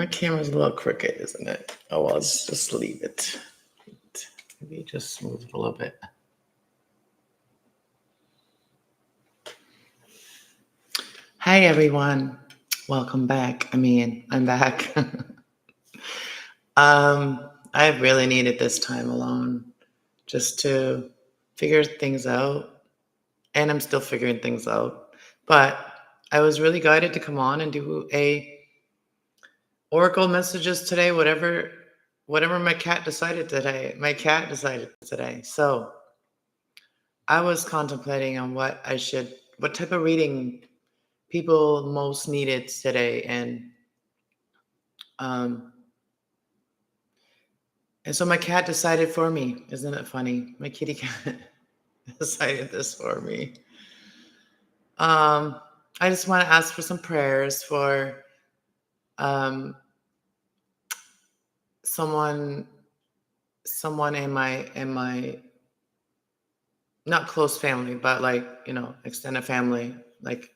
My camera's a little crooked, isn't it? Oh, well, let's just leave it. Maybe just move it a little bit. Hi, everyone. Welcome back. I'm back. I really needed this time alone just to figure things out. And I'm still figuring things out. But I was really guided to come on and do a oracle messages today, whatever my cat decided today. My cat decided today. So I was contemplating on what type of reading people most needed today. And so my cat decided for me. Isn't it funny? My kitty cat decided this for me. I just want to ask for some prayers for someone in my not close family, but like, extended family, like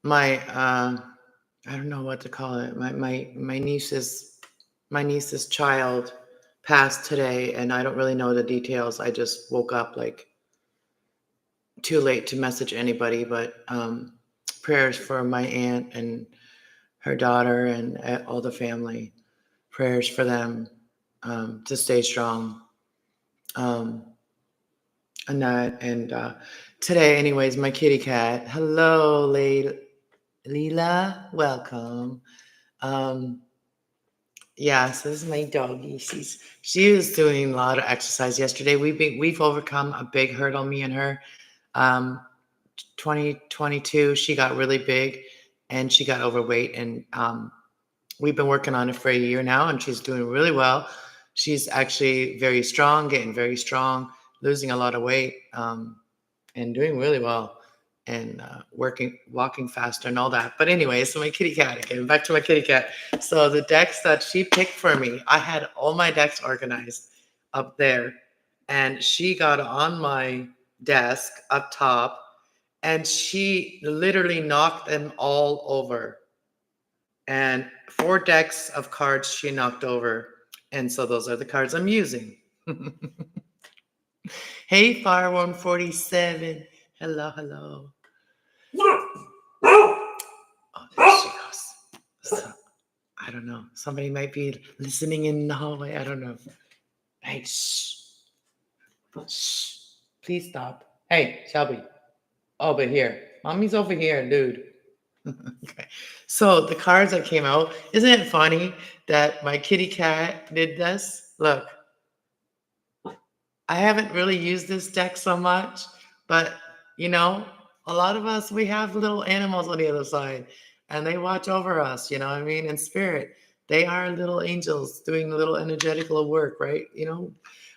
my I don't know what to call it. My niece's child passed today, and I don't really know the details. I just woke up like too late to message anybody, but prayers for my aunt and her daughter and all the family. Prayers for them to stay strong. And today, anyways, my kitty cat. Hello, Leela. Welcome. Yeah, so this is my doggie. She was doing a lot of exercise yesterday. We've overcome a big hurdle, me and her. 2022, she got really big and she got overweight, and we've been working on it for a year now, and she's doing really well. She's actually very strong, getting very strong, losing a lot of weight, and doing really well, and walking faster and all that. But anyway, so my kitty cat, again, back to my kitty cat. So the decks that she picked for me, I had all my decks organized up there, and she got on my desk up top, and she literally knocked them all over. And 4 decks of cards she knocked over. And so those are the cards I'm using. Hey, Fire 147. Hello. Oh, there she goes. So, I don't know. Somebody might be listening in the hallway. I don't know. Hey, shh. Please stop. Hey, Shelby. Over here. Mommy's over here, dude. Okay. So the cards that came out, isn't it funny that my kitty cat did this? Look, I haven't really used this deck so much, but a lot of us, we have little animals on the other side, and they watch over us, you know what I mean? In spirit, they are little angels doing the little energetical work, right?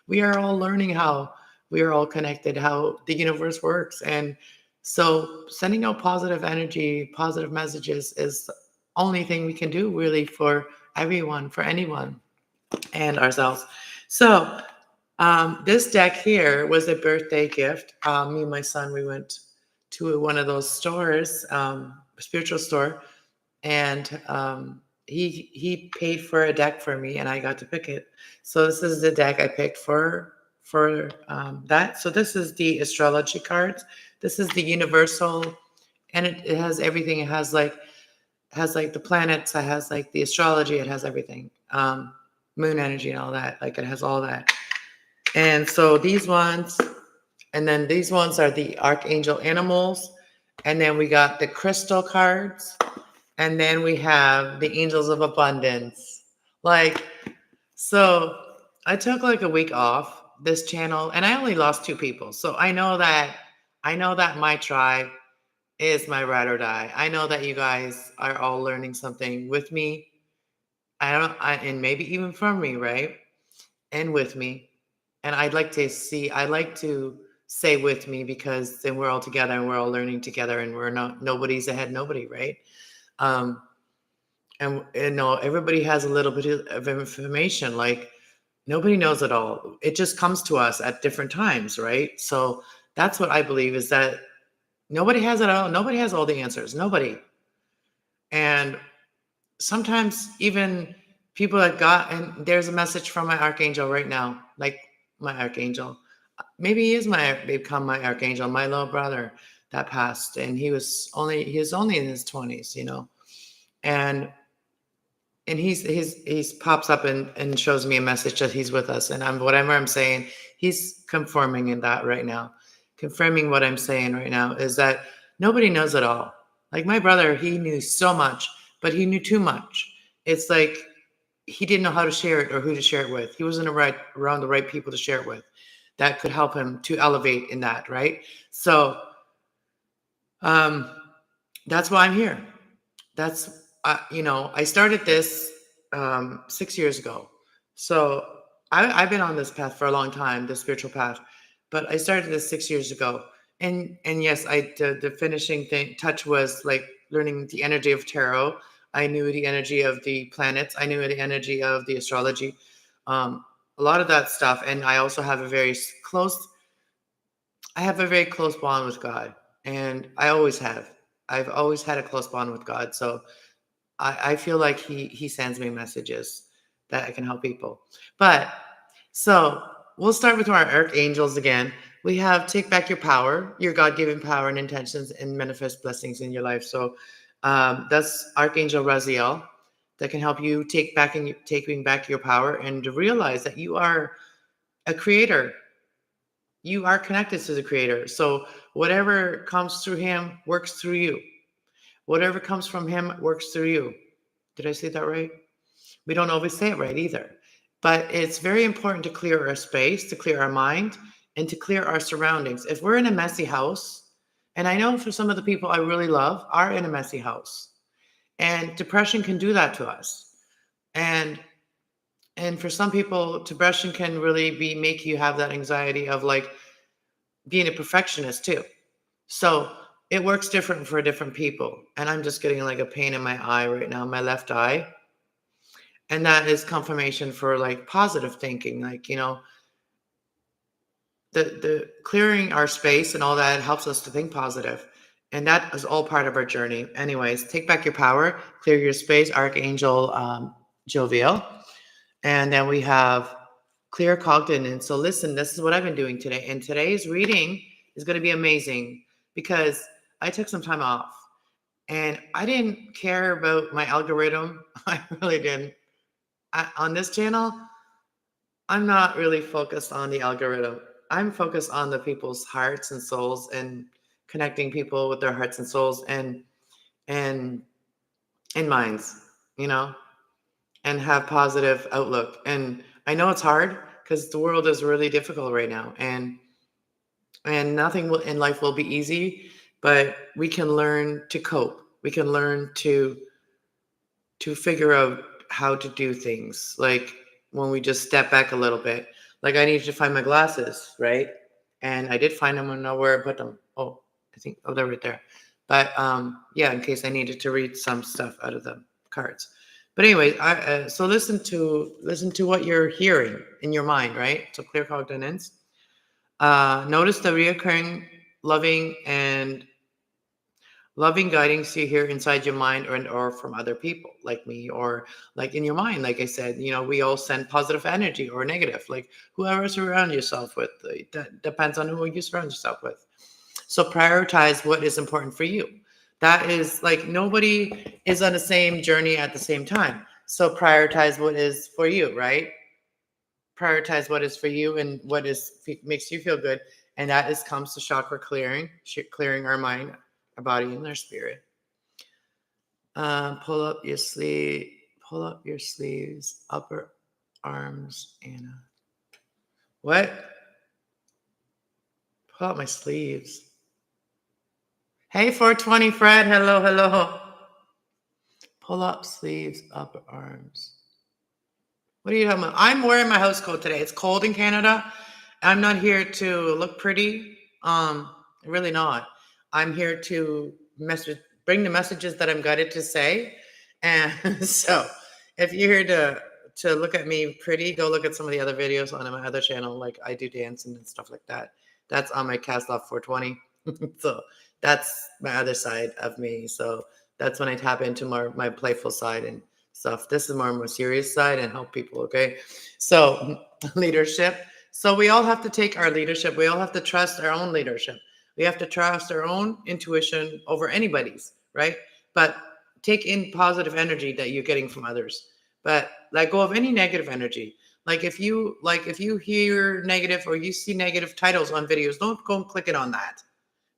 We are all learning how we are all connected, how the universe works. And so sending out positive energy, positive messages is the only thing we can do really for everyone, for anyone, and ourselves. So this deck here was a birthday gift. Me and my son, we went to one of those stores, spiritual store, and he paid for a deck for me, and I got to pick it. So this is the deck I picked for that. So this is the astrology cards. This is the universal, and it has everything. It has like the planets. It has like the astrology. It has everything. Moon energy and all that. Like it has all that. And so these ones, and then these ones are the archangel animals. And then we got the crystal cards. And then we have the angels of abundance. So I took like a week off this channel, and I only lost 2 people. So I know that my tribe is my ride or die. I know that you guys are all learning something with me. And maybe even from me, right? And with me. And I'd like to say with me, because then we're all together and we're all learning together, and nobody's ahead, nobody, right? And everybody has a little bit of information. Like nobody knows it all. It just comes to us at different times, right? So that's what I believe, is that nobody has it all. Nobody has all the answers. Nobody. And sometimes even people that got, and there's a message from my archangel right now, like my archangel. Maybe he is become my archangel, my little brother that passed, and he was only in his 20s, and he's pops up and shows me a message that he's with us, and whatever I'm saying, he's confirming in that right now. Confirming what I'm saying right now is that nobody knows it all. Like my brother, he knew so much, but he knew too much. It's like he didn't know how to share it or who to share it with. He wasn't around the right people to share it with that could help him to elevate in that, right? So um, that's why I'm here. That's I started this 6 years ago. So I've been on this path for a long time, the spiritual path, but I started this 6 years ago. And yes, the finishing touch was like learning the energy of tarot. I knew the energy of the planets. I knew the energy of the astrology, a lot of that stuff. And I also have I have a very close bond with God, and I always have. I've always had a close bond with God. So I feel like he sends me messages that I can help people. But so we'll start with our archangels again. We have take back your power, your God-given power and intentions, and manifest blessings in your life. So that's Archangel Raziel that can help you taking back your power and to realize that you are a creator. You are connected to the creator. So whatever comes through him works through you. Whatever comes from him works through you. Did I say that right? We don't always say it right either. But it's very important to clear our space, to clear our mind, and to clear our surroundings. If we're in a messy house, and I know for some of the people I really love are in a messy house, and depression can do that to us. And for some people, depression can really make you have that anxiety of like being a perfectionist too. So it works different for different people. And I'm just getting like a pain in my eye right now, my left eye. And that is confirmation for like positive thinking. Like, the clearing our space and all that helps us to think positive. And that is all part of our journey. Anyways, take back your power, clear your space, Archangel Jovial. And then we have clear cognizance. So listen, this is what I've been doing today. And today's reading is going to be amazing because I took some time off and I didn't care about my algorithm. I really didn't. On this channel, I'm not really focused on the algorithm. I'm focused on the people's hearts and souls and connecting people with their hearts and souls and and minds, you know, and have positive outlook. And I know it's hard because the world is really difficult right now, and nothing in life will be easy, but we can learn to cope. We can learn to figure out how to do things. Like when we just step back a little bit. Like I needed to find my glasses, right? And I did find them and know where I put them. Oh, they're right there. But yeah, in case I needed to read some stuff out of the cards. But anyway, so listen to what you're hearing in your mind, right? So clear cognizance. Notice the reoccurring loving and loving guidings you hear inside your mind or from other people like me or like in your mind. Like I said, we all send positive energy or negative, like whoever you surround yourself with. That depends on who you surround yourself with. So prioritize what is important for you. That is like nobody is on the same journey at the same time. So prioritize what is for you, right? Prioritize what is for you and what makes you feel good. And that comes to chakra clearing our mind, our body, and our spirit. Pull up your sleeves, upper arms, Anna. What? Pull up my sleeves. Hey, 420 Fred. Hello. Pull up sleeves, upper arms. What are you talking about? I'm wearing my house coat today. It's cold in Canada. I'm not here to look pretty. Really not. I'm here to bring the messages that I'm guided to say. And so if you're here to look at me pretty, go look at some of the other videos on my other channel. Like I do dancing and stuff like that. That's on my kasslove 420. So that's my other side of me. So that's when I tap into my playful side and stuff. This is more serious side and help people. Okay. So leadership. So we all have to take our leadership. We all have to trust our own leadership. We have to trust our own intuition over anybody's, right? But take in positive energy that you're getting from others. But let go of any negative energy. If you hear negative or you see negative titles on videos, don't go clicking on that.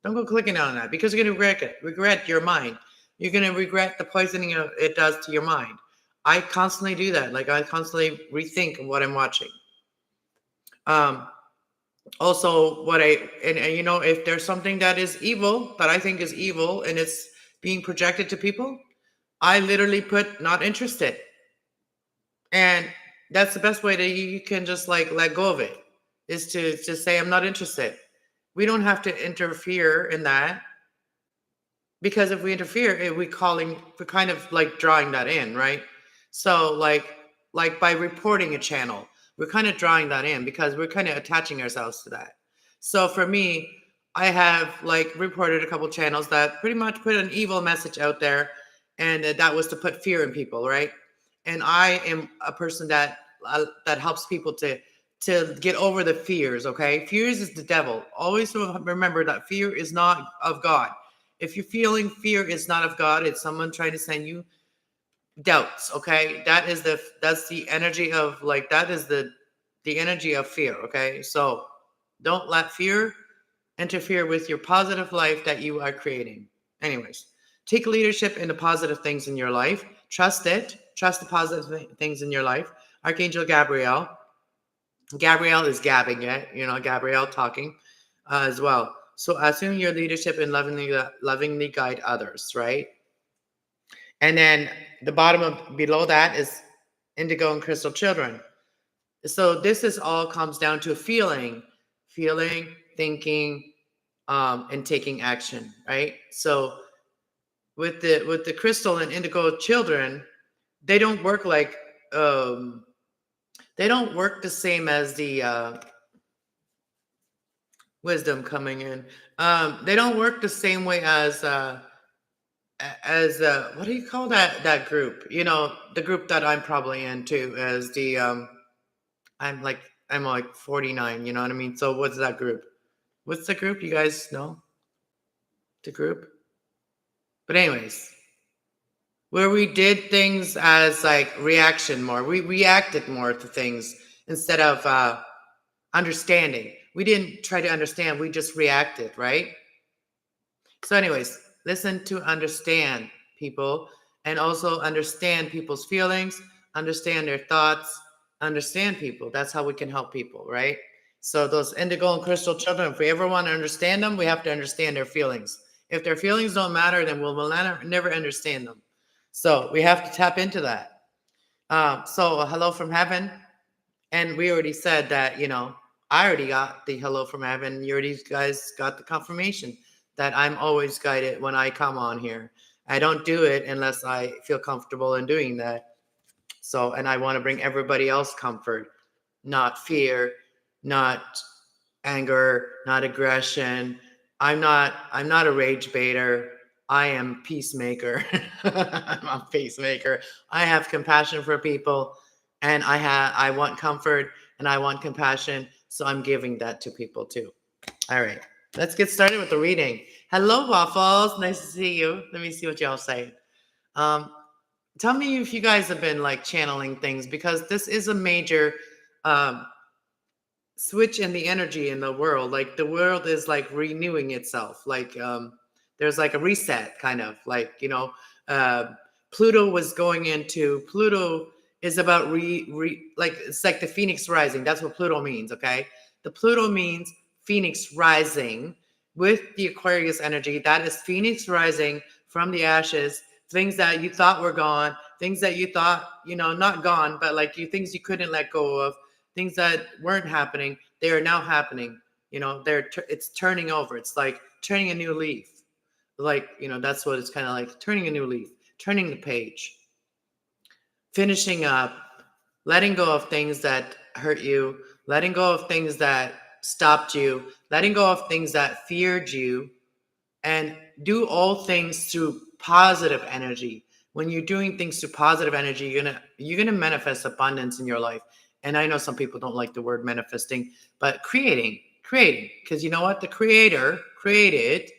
Don't go clicking on that because you're gonna regret your mind. You're gonna regret the poisoning it does to your mind. I constantly do that. Like I constantly rethink what I'm watching. Um, Also, if there's something that is evil that I think is evil and it's being projected to people, I literally put not interested. And that's the best way that you can just like let go of it is to just say, I'm not interested. We don't have to interfere in that because if we interfere, we're kind of like drawing that in, right? So like by reporting a channel, we're kind of drawing that in because we're kind of attaching ourselves to that. So for me, I have like reported a couple channels that pretty much put an evil message out there, and that was to put fear in people, right? And I am a person that helps people to get over the fears. Okay, fears is the devil. Always remember that fear is not of God. If you're feeling fear, it's not of God. It's someone trying to send you doubts. Okay, that's the energy of like that is the energy of fear. Okay, so don't let fear interfere with your positive life that you are creating. Anyways, take leadership in the positive things in your life. Trust it. Trust the positive things in your life. Archangel Gabriel. Gabrielle is gabbing it. Gabrielle talking as well. So assume your leadership and lovingly guide others, right? And then the bottom of below that is indigo and crystal children. So this is all comes down to feeling, thinking, and taking action, right? So with the crystal and indigo children, they don't work like they don't work the same as the wisdom coming in. They don't work the same way as what do you call that group? The group that I'm probably into as the I'm like 49, you know what I mean? So what's that group? What's the group? You guys know the group? But anyways, where we did things as like reaction more. We reacted more to things instead of understanding. We didn't try to understand, we just reacted, right? So anyways, listen to understand people and also understand people's feelings, understand their thoughts, understand people. That's how we can help people, right? So those indigo and crystal children, if we ever want to understand them, we have to understand their feelings. If their feelings don't matter, then we'll never understand them. So we have to tap into that. So hello from heaven. And we already said that, I already got the hello from heaven. You already guys got the confirmation that I'm always guided when I come on here. I don't do it unless I feel comfortable in doing that. So, and I want to bring everybody else comfort, not fear, not anger, not aggression. I'm not a rage baiter. I am peacemaker. I'm a peacemaker. I have compassion for people, and I want comfort and I want compassion. So I'm giving that to people too. All right. Let's get started with the reading. Hello, Waffles. Nice to see you. Let me see what y'all say. Tell me if you guys have been like channeling things because this is a major switch in the energy in the world. Like the world is like renewing itself. Like there's like a reset kind of like, Pluto was going into Pluto is about like it's like the phoenix rising. That's what Pluto means, okay? The Pluto means phoenix rising with the Aquarius energy. That is phoenix rising from the ashes, things that you thought were gone, things that you thought, not gone, but like things you couldn't let go of, things that weren't happening, they are now happening. It's turning over. It's like turning a new leaf. Like, that's what it's kind of like, turning a new leaf, turning the page, finishing up, letting go of things that hurt you, letting go of things that stopped you, letting go of things that feared you, and do all things through positive energy. when you're doing things through positive energy, you're gonna manifest abundance in your life. And I know some people don't like the word manifesting, but creating, because you know what? The creator created,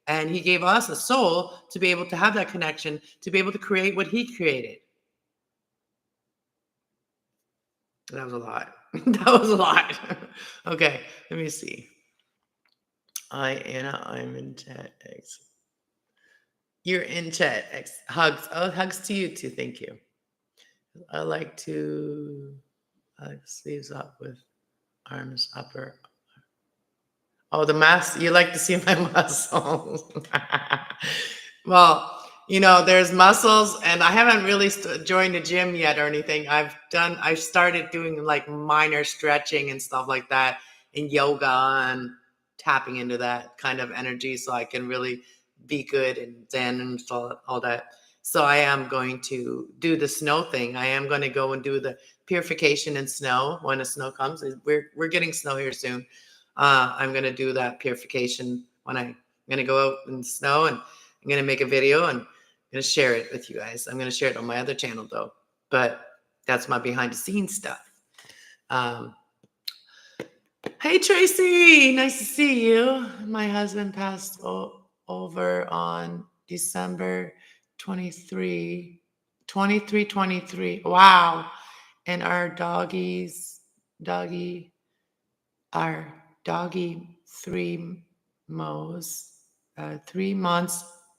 and he gave us a soul to be able to have that connection, to be able to create what he created. That was a lot. That was a lot. Okay, let me see. Anna, I'm in chat. You're in chat. Hugs. Oh, hugs to you too. Thank you. I like to sleeves up with arms upper. Oh, the mask. You like to see my muscles. Well, there's muscles, and I haven't really joined the gym yet or anything. I've started doing like minor stretching and stuff like that, and yoga and tapping into that kind of energy so I can really be good and zen and all that. So I am going to do the snow thing. I am going to go and do the purification in snow when the snow comes. We're getting snow here soon. I'm going to do that purification when I'm going to go out in the snow, and I'm going to make a video and I'm going to share it with you guys. I'm going to share it on my other channel though, but that's my behind the scenes stuff. Hey Tracy, nice to see you. My husband passed over on December 23. Wow. And our doggy, 3 months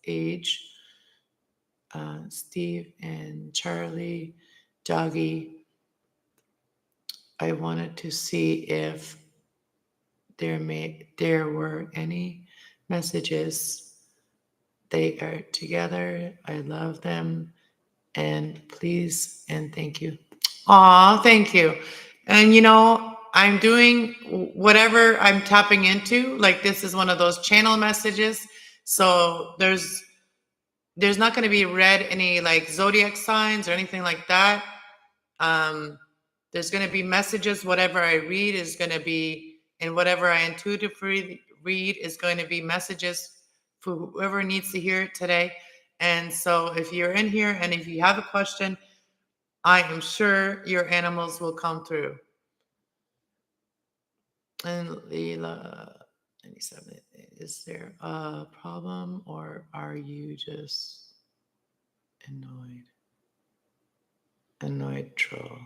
age, Steve and Charlie, doggy. I wanted to see if there were any messages. They are together. I love them. And please and thank you. Aw, thank you. And I'm doing whatever I'm tapping into. Like, this is one of those channel messages. So there's not going to be read any like zodiac signs or anything like that. There's going to be messages. Whatever I read is going to be, and whatever I intuitively read is going to be messages for whoever needs to hear it today. And so if you're in here and if you have a question, I am sure your animals will come through. And Leela, 97, is there a problem or are you just annoyed troll?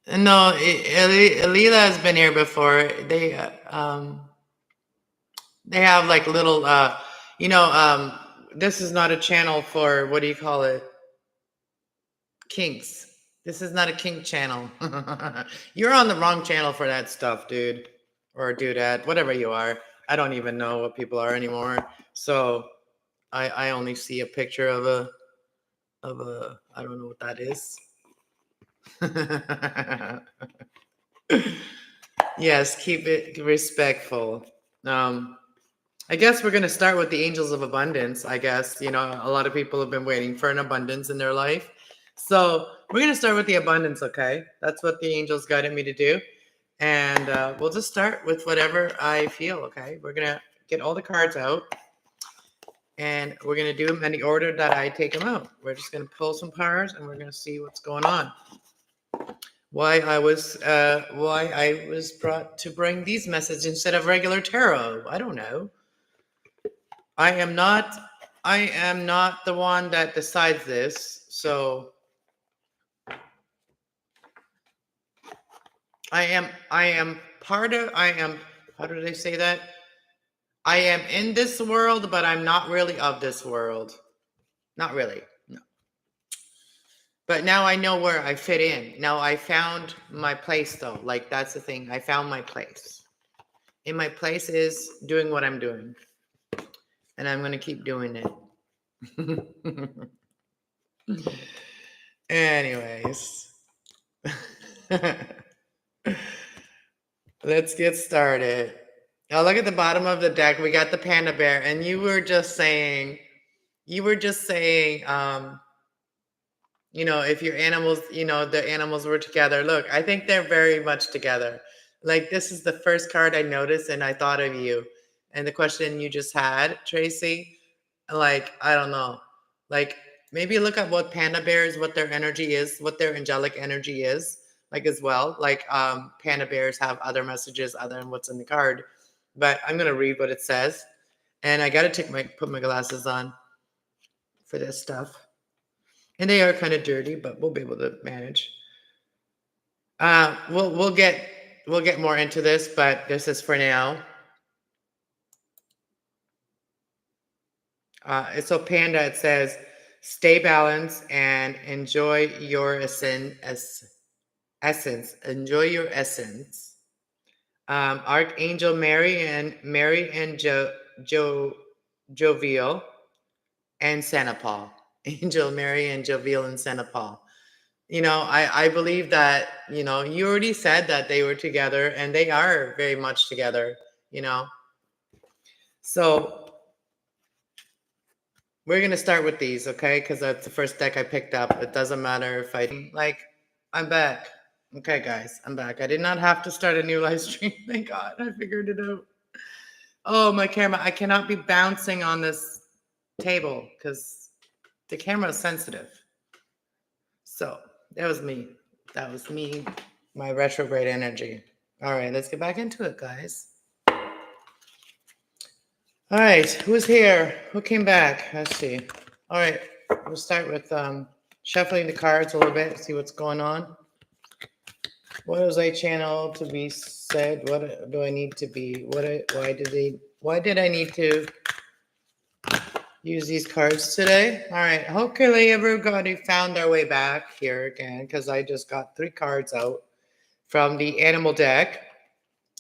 No, Leela has been here before. They have like little, this is not a channel for, what do you call it? Kinks. This is not a kink channel. You're on the wrong channel for that stuff, dude. Or dudette, whatever you are. I don't even know what people are anymore. So I only see a picture of a I don't know what that is. Yes, keep it respectful. I guess we're going to start with the angels of abundance. I guess, a lot of people have been waiting for an abundance in their life. So we're going to start with the abundance, okay? That's what the angels guided me to do. And we'll just start with whatever I feel, okay? We're going to get all the cards out. And we're going to do them in the order that I take them out. We're just going to pull some cards and we're going to see what's going on. Why I was brought to bring these messages instead of regular tarot. I don't know. I am not the one that decides this. So I am how do they say that? I am in this world, but I'm not really of this world. Not really. No. But now I know where I fit in. Now I found my place though. Like, that's the thing. I found my place. And my place is doing what I'm doing. And I'm going to keep doing it. Anyways. Let's get started. Now look at the bottom of the deck. We got the panda bear. And you were just saying, if your animals, the animals were together. Look, I think they're very much together. Like, this is the first card I noticed and I thought of you. And the question you just had, Tracy, like, I don't know, like maybe look at what panda bears, what their energy is, what their angelic energy is, like as well. Like panda bears have other messages other than what's in the card. But I'm gonna read what it says. And I gotta put my glasses on for this stuff. And they are kind of dirty, but we'll be able to manage. We'll get more into this, but this is for now. So Panda, it says, stay balanced and enjoy your essence. Enjoy your essence. Archangel Mary and Jovial and Santa Paul. Angel Mary and Jovial and Santa Paul. I believe that, you already said that they were together and they are very much together, you know. So we're going to start with these, okay? Because that's the first deck I picked up. It doesn't matter if I'm back. Okay, guys, I'm back. I did not have to start a new live stream. Thank God. I figured it out. Oh, my camera. I cannot be bouncing on this table because the camera is sensitive. So that was me. That was me, my retrograde energy. All right, let's get back into it, guys. All right, who's here? Who came back? Let's see. All right, we'll start with shuffling the cards a little bit, see what's going on. What was I channeled to be said? What do I need to be? Why did I need to use these cards today? All right, hopefully everybody found their way back here again, because I just got 3 cards out from the animal deck.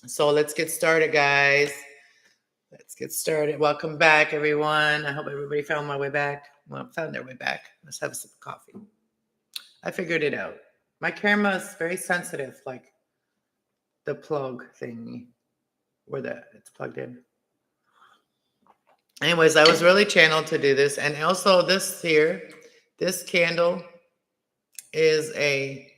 So let's get started, guys. Let's get started. Welcome back, everyone. I hope everybody found their way back. Let's have a sip of coffee. I figured it out. My camera is very sensitive, like the plug thingy where it's plugged in. Anyways, I was really channeled to do this. And also this candle is a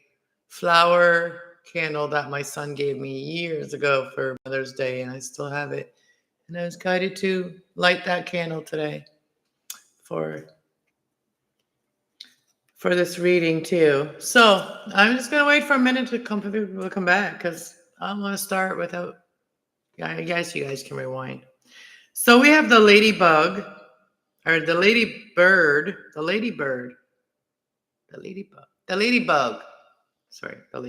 flower candle that my son gave me years ago for Mother's Day, and I still have it. And I was guided to light that candle today for this reading too. So I'm just gonna wait for a minute to people to come back, because I don't want to start without. I guess you guys can rewind. So we have the ladybug, or the ladybird, the ladybug. Sorry, the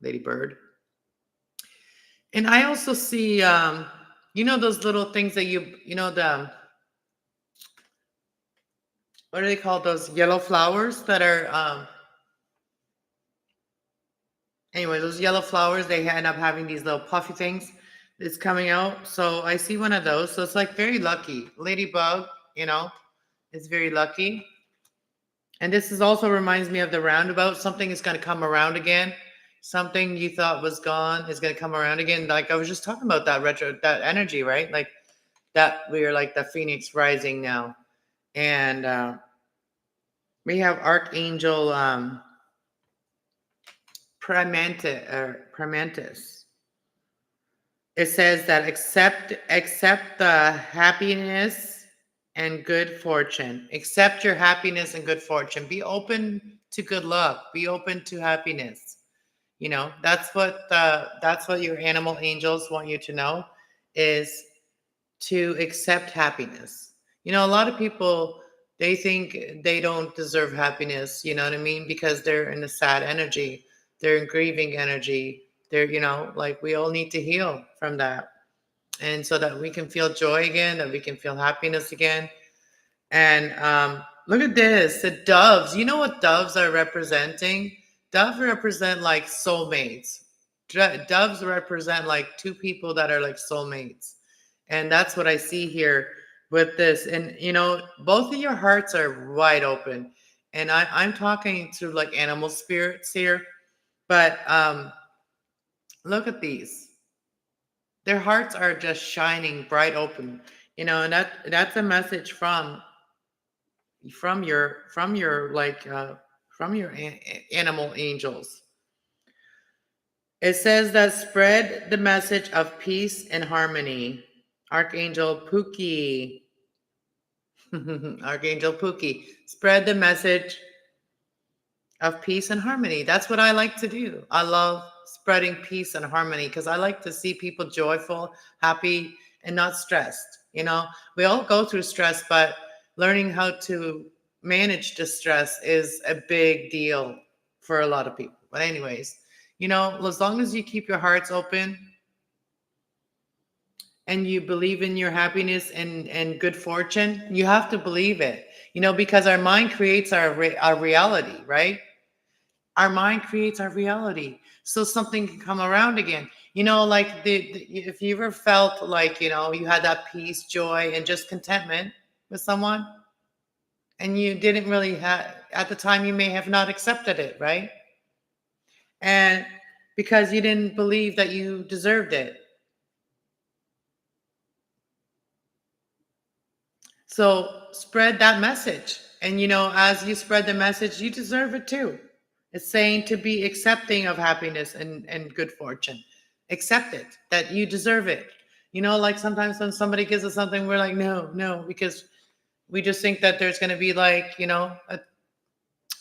ladybird. And I also see, those little things that what are they called? Those yellow flowers that are, anyway, those yellow flowers, they end up having these little puffy things that's coming out. So I see one of those. So it's like very lucky. Ladybug, is very lucky. And this also reminds me of the roundabout. Something is going to come around again. Something you thought was gone is going to come around again. Like I was just talking about that energy, right? Like that we are like the phoenix rising now. And we have Archangel Primantis. It says that accept the happiness and good fortune. Accept your happiness and good fortune. Be open to good luck. Be open to happiness. That's what your animal angels want you to know, is to accept happiness. A lot of people, they think they don't deserve happiness, you know what I mean? Because they're in a sad energy. They're in grieving energy. They're, like we all need to heal from that. And so that we can feel joy again, that we can feel happiness again. And look at this, the doves. You know what doves are representing? Doves represent like soulmates. Doves represent like 2 people that are like soulmates. And that's what I see here with this. And, both of your hearts are wide open. And I'm talking to like animal spirits here. But look at these. Their hearts are just shining bright open. And that's a message from your animal angels. It says that spread the message of peace and harmony. Archangel Pookie. Archangel Pookie, spread the message of peace and harmony. That's what I like to do. I love spreading peace and harmony because I like to see people joyful, happy, and not stressed. We all go through stress, but learning how to manage the stress is a big deal for a lot of people. But anyways, as long as you keep your hearts open and you believe in your happiness and good fortune, you have to believe it, because our mind creates our reality, right? Our mind creates our reality. So something can come around again. Like if you ever felt like, you had that peace, joy, and just contentment with someone, and you didn't really have, at the time, you may have not accepted it, right? And because you didn't believe that you deserved it. So spread that message. And, as you spread the message, you deserve it too. It's saying to be accepting of happiness and good fortune. Accept it, that you deserve it. Like sometimes when somebody gives us something, we're like, no, because we just think that there's going to be like,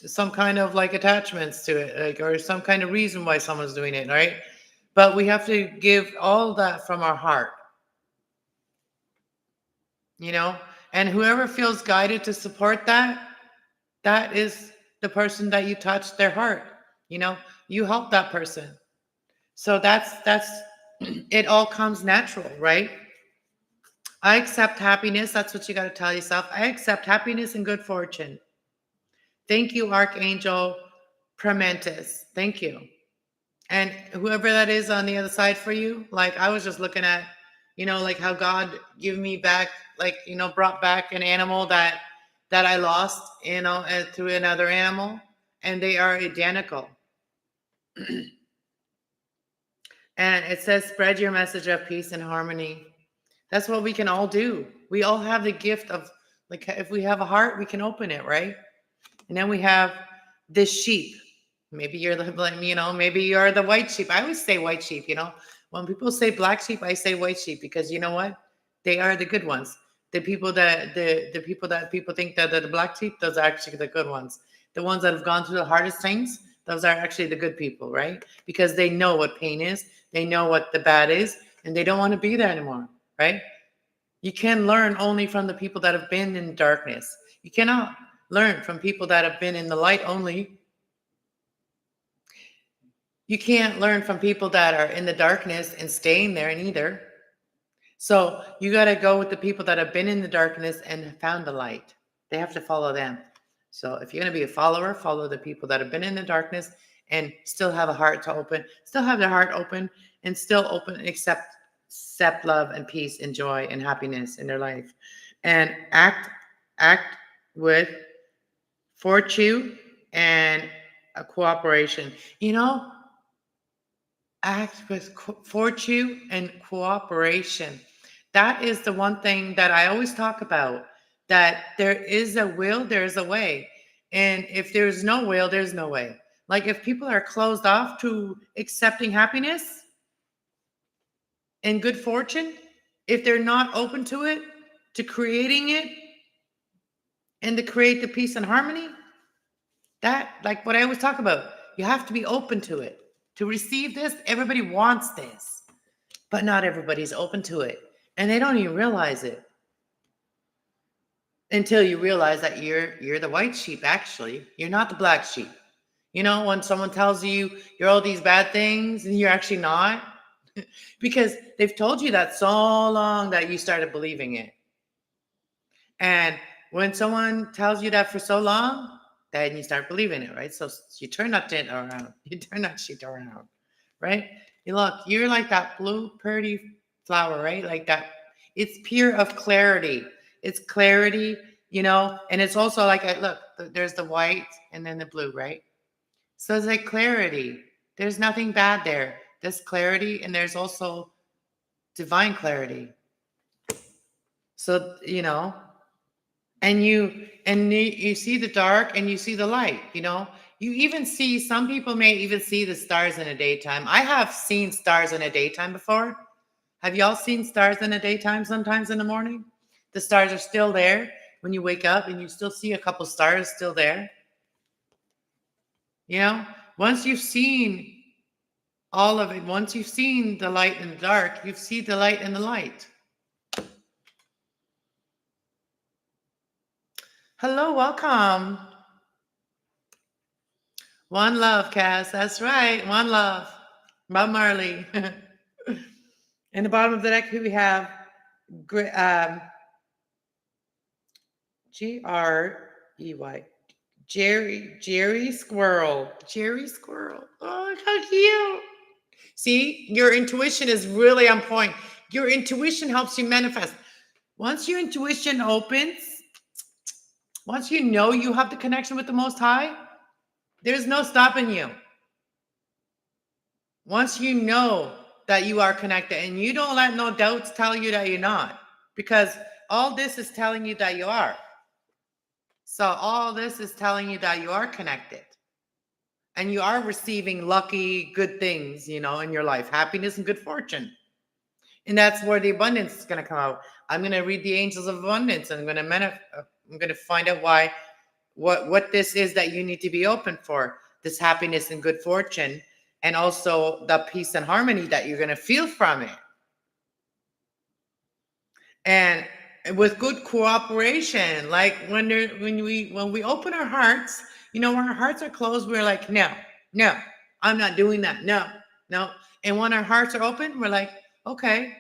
some kind of like attachments to it, like, or some kind of reason why someone's doing it, right? But we have to give all that from our heart, and whoever feels guided to support that, that is the person that you touch their heart. You help that person. So that's it all comes natural, right? I accept happiness. That's what you got to tell yourself. I accept happiness and good fortune. Thank you, Archangel Prementis. Thank you. And whoever that is on the other side for you, like I was just looking at, like how God gave me back, like, brought back an animal that I lost, through another animal, and they are identical. And it says, spread your message of peace and harmony. That's what we can all do. We all have the gift of, like, if we have a heart, we can open it, right? And then we have this sheep. Maybe you're maybe you're the white sheep. I always say white sheep, When people say black sheep, I say white sheep because you know what? They are the good ones. The people that people think that are the black sheep, those are actually the good ones. The ones that have gone through the hardest things, those are actually the good people, right? Because they know what pain is, they know what the bad is, and they don't want to be there anymore, right? You can learn only from the people that have been in darkness. You cannot learn from people that have been in the light only. You can't learn from people that are in the darkness and staying there either. So you got to go with the people that have been in the darkness and found the light. They have to follow them. So if you're going to be a follower, follow the people that have been in the darkness and still have a heart to open, still have their heart open and still open and accept love and peace and joy and happiness in their life. And act with fortune and a cooperation. Act with fortune and cooperation. That is the one thing that I always talk about, that there is a will, there's a way. And if there's no will, there's no way. Like if people are closed off to accepting happiness and good fortune, if they're not open to it, to creating it, and to create the peace and harmony, that, like what I always talk about, you have to be open to it. To receive this, everybody wants this, but not everybody's open to it. And they don't even realize it until you realize that you're the white sheep, actually. You're not the black sheep. When someone tells you you're all these bad things and you're actually not, because they've told you that so long that you started believing it. And when someone tells you that for so long, then you start believing it, right? So you turn that shit around. You turn that shit around, right? You're like that blue, pretty flower, right? Like that. It's pure of clarity. It's clarity, and it's also like, look, there's the white and then the blue, right? So it's like clarity. There's nothing bad there. There's clarity, and there's also divine clarity. So, and you see the dark and you see the light, you even see, some people may even see the stars in the daytime. I have seen stars in the daytime before. Have y'all seen stars in the daytime sometimes in the morning? The stars are still there. When you wake up and you still see a couple stars still there. You know, once you've seen all of it, once you've seen the light and the dark, you see the light and the light. Hello, welcome. One love, Cass. That's right. One love. Bob Marley. In the bottom of the deck, we have G-R-E-Y. Jerry Squirrel. Jerry Squirrel. Oh, how cute. See, your intuition is really on point. Your intuition helps you manifest. Once your intuition opens, once you know you have the connection with the Most High, there's no stopping you. Once you know that you are connected, and you don't let no doubts tell you that you're not, because all this is telling you that you are. So all this is telling you that you are connected and you are receiving lucky, good things, you know, in your life, happiness and good fortune. And that's where the abundance is going to come out. I'm going to read the angels of abundance, and I'm going to find out what this is that you need to be open for, this happiness and good fortune, and also the peace and harmony that you're going to feel from it. And with good cooperation, like when we open our hearts, you know, when our hearts are closed, we're like, no, I'm not doing that. No. And when our hearts are open, we're like, okay,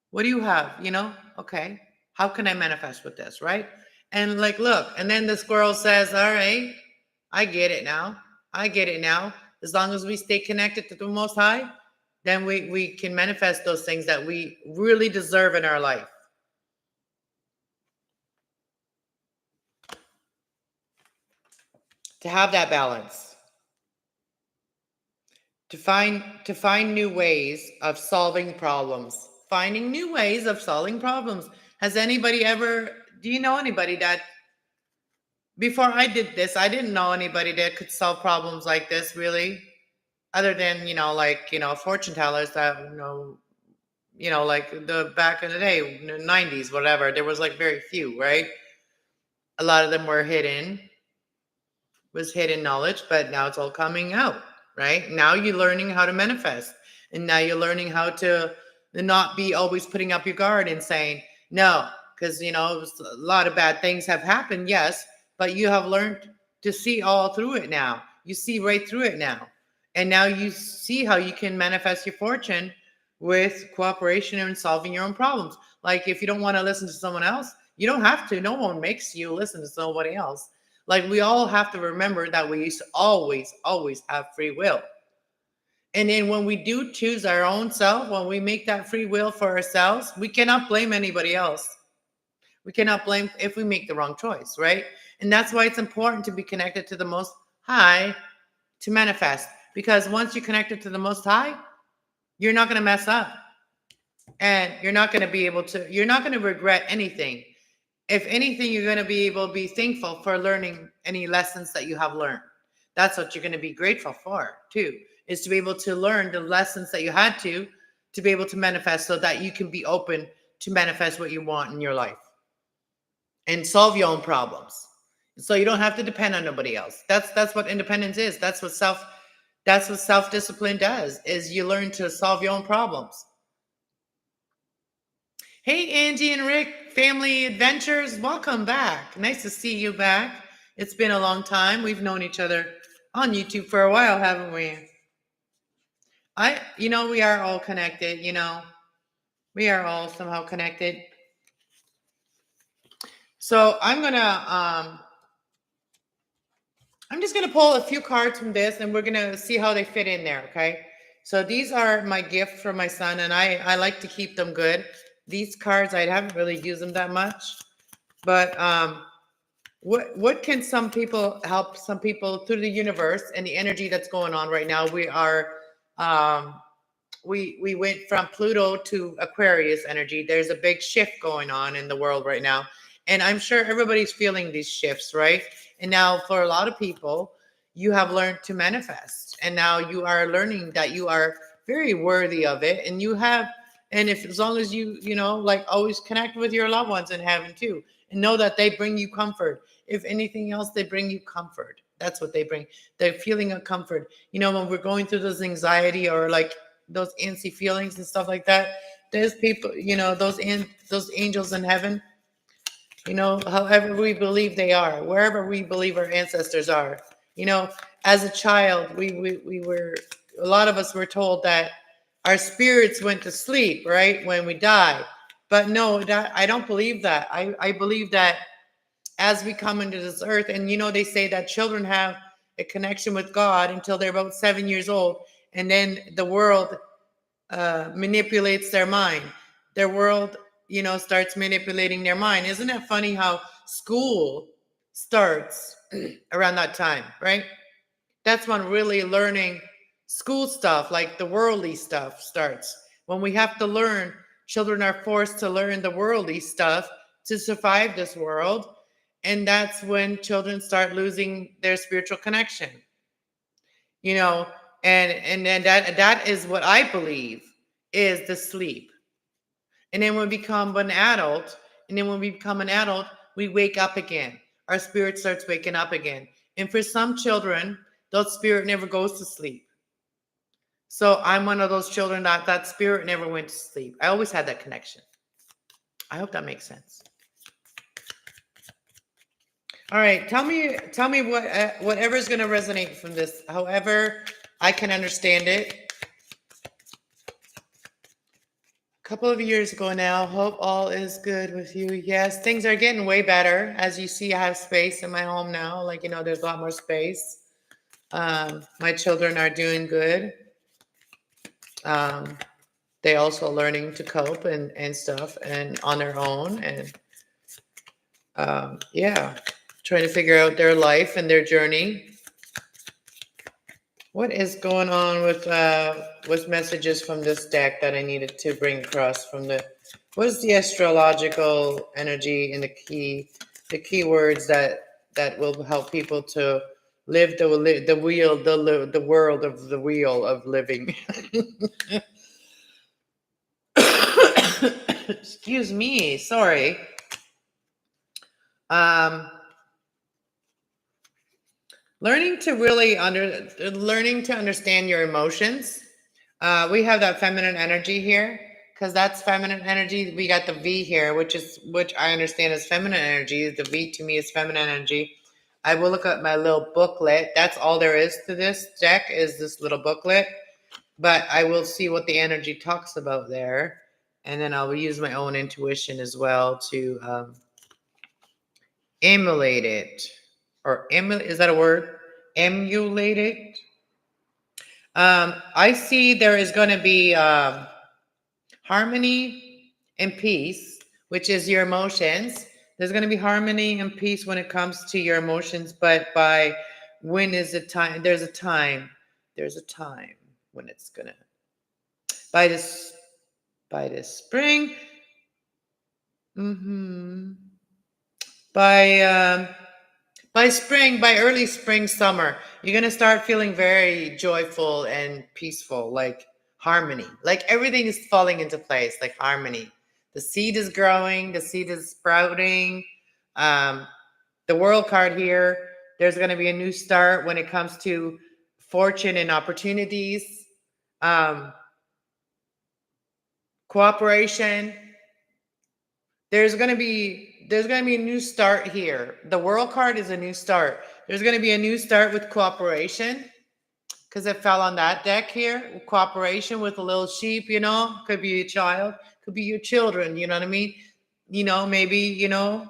what do you have? You know, okay, how can I manifest with this, right? And like, look, and then the squirrel says, all right, I get it now. As long as we stay connected to the Most High, then we can manifest those things that we really deserve in our life. To have that balance, to find new ways of solving problems, finding new ways of solving problems. Has anybody ever, do you know anybody that, before I did this, I didn't know anybody that could solve problems like this, really, other than, you know, like, you know, fortune tellers that, you know, like the back in the day, 90s, whatever, there was like very few, right? A lot of them were hidden knowledge, but now it's all coming out, right? Now you're learning how to manifest, and now you're learning how to not be always putting up your guard and saying no, because, you know, a lot of bad things have happened, yes, but you have learned to see all through it now. You see right through it now, and now you see how you can manifest your fortune with cooperation and solving your own problems. Like, if you don't want to listen to someone else, you don't have to. No one makes you listen to somebody else. Like, we all have to remember that we used to always have free will. And then when we do choose our own self, when we make that free will for ourselves, we cannot blame anybody else. We cannot blame if we make the wrong choice, right? And that's why it's important to be connected to the Most High to manifest. Because once you're connected to the Most High, you're not going to mess up. And you're not going to regret anything. If anything, you're going to be able to be thankful for learning any lessons that you have learned. That's what you're going to be grateful for, too, is to be able to learn the lessons that you had to be able to manifest, so that you can be open to manifest what you want in your life and solve your own problems. So you don't have to depend on nobody else. That's what independence is. That's what self-discipline does, is you learn to solve your own problems. Hey, Angie and Rick, Family Adventures, welcome back. Nice to see you back. It's been a long time. We've known each other on YouTube for a while, haven't we? We are all connected, we are all somehow connected. So I'm just gonna pull a few cards from this, and we're gonna see how they fit in there, okay? So these are my gift from my son, and I like to keep them good. These cards, I haven't really used them that much, but what can some people help some people through the universe and the energy that's going on right now? We are we went from Pluto to Aquarius energy. There's a big shift going on in the world right now, and I'm sure everybody's feeling these shifts, right? And now for a lot of people, you have learned to manifest, and now you are learning that you are very worthy of it, and you have. And if, as long as you like, always connect with your loved ones in heaven too. and know that they bring you comfort. If anything else, they bring you comfort. That's what they bring. The feeling of comfort. You know, when we're going through those anxiety or like those antsy feelings and stuff like that, there's people, you know, those angels in heaven, you know, however we believe they are, wherever we believe our ancestors are. You know, as a child, we were, a lot of us were told that our spirits went to sleep, right, when we die. But no, I don't believe that. I believe that as we come into this earth, and you know, they say that children have a connection with God until they're about 7 years old, and then the world manipulates their mind. Their world, you know, starts manipulating their mind. Isn't it funny how school starts around that time, right? That's when really learning school stuff, like the worldly stuff, starts. When we have to learn, children are forced to learn the worldly stuff to survive this world. And that's when children start losing their spiritual connection, you know, and then that is what I believe is the sleep. And then when we become an adult, we wake up again. Our spirit starts waking up again. And for some children, that spirit never goes to sleep. So I'm one of those children that spirit never went to sleep. I always had that connection. I hope that makes sense. All right, tell me what whatever is going to resonate from this, however I can understand it. A couple of years ago now. Hope all is good with you. Yes, things are getting way better. As you see, I have space in my home now. Like, you know, there's a lot more space. My children are doing good. They also learning to cope and stuff and on their own. And yeah, trying to figure out their life and their journey. What is going on with messages from this deck that I needed to bring across from the, what is the astrological energy and the keywords that will help people to live the world of the wheel of living. Excuse me, sorry. Learning to understand your emotions. We have that feminine energy here because that's feminine energy. We got the V here, which I understand as feminine energy. The V to me is feminine energy. I will look at my little booklet. That's all there is to this deck, is this little booklet. But I will see what the energy talks about there, and then I'll use my own intuition as well to emulate it. Or is that a word? Emulate it. I see there is going to be harmony and peace, which is your emotions. There's going to be harmony and peace when it comes to your emotions, but by when is the time? There's a time when it's going to, by this spring. By spring, by early spring, summer, you're going to start feeling very joyful and peaceful, like harmony. Like everything is falling into place, like harmony. The seed is growing, the seed is sprouting. The world card here, there's going to be a new start when it comes to fortune and opportunities, cooperation. There's going to be a new start here. The world card is a new start. There's going to be a new start with cooperation because it fell on that deck here. Cooperation with a little sheep, you know, could be a child, could be your children, you know what I mean? You know, maybe, you know,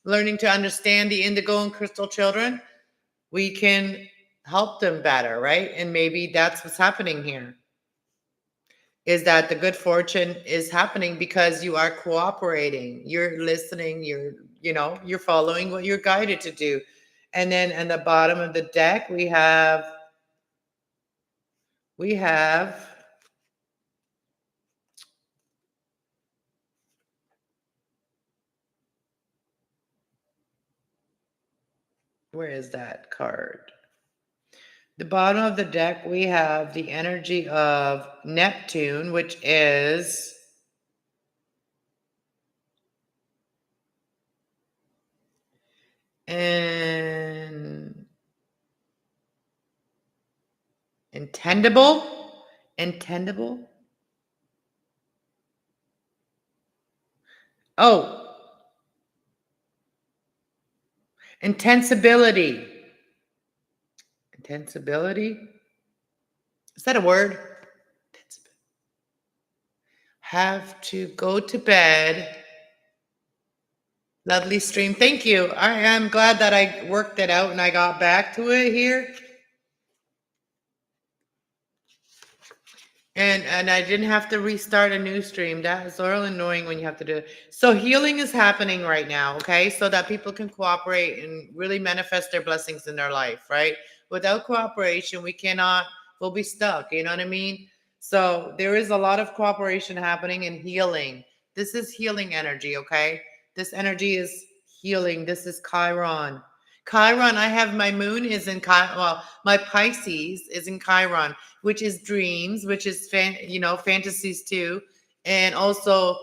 learning to understand the indigo and crystal children, we can help them better, right? And maybe that's what's happening here. Is that the good fortune is happening because you are cooperating, you're listening, you're following what you're guided to do. And then in the bottom of the deck, we have where is that card? The bottom of the deck, we have the energy of Neptune, which is and intendable. Oh, intensibility. Intensibility. Is that a word? Have to go to bed. Lovely stream. Thank you. I am glad that I worked it out and I got back to it here. And I didn't have to restart a new stream. That is so annoying when you have to do it. So healing is happening right now, okay? So that people can cooperate and really manifest their blessings in their life, right? Without cooperation, we'll be stuck, you know what I mean? So there is a lot of cooperation happening and healing. This is healing energy, okay? This energy is healing. This is Chiron. Chiron, I have my moon is in Chiron. Well, my Pisces is in Chiron, which is dreams, which is fantasies too, and also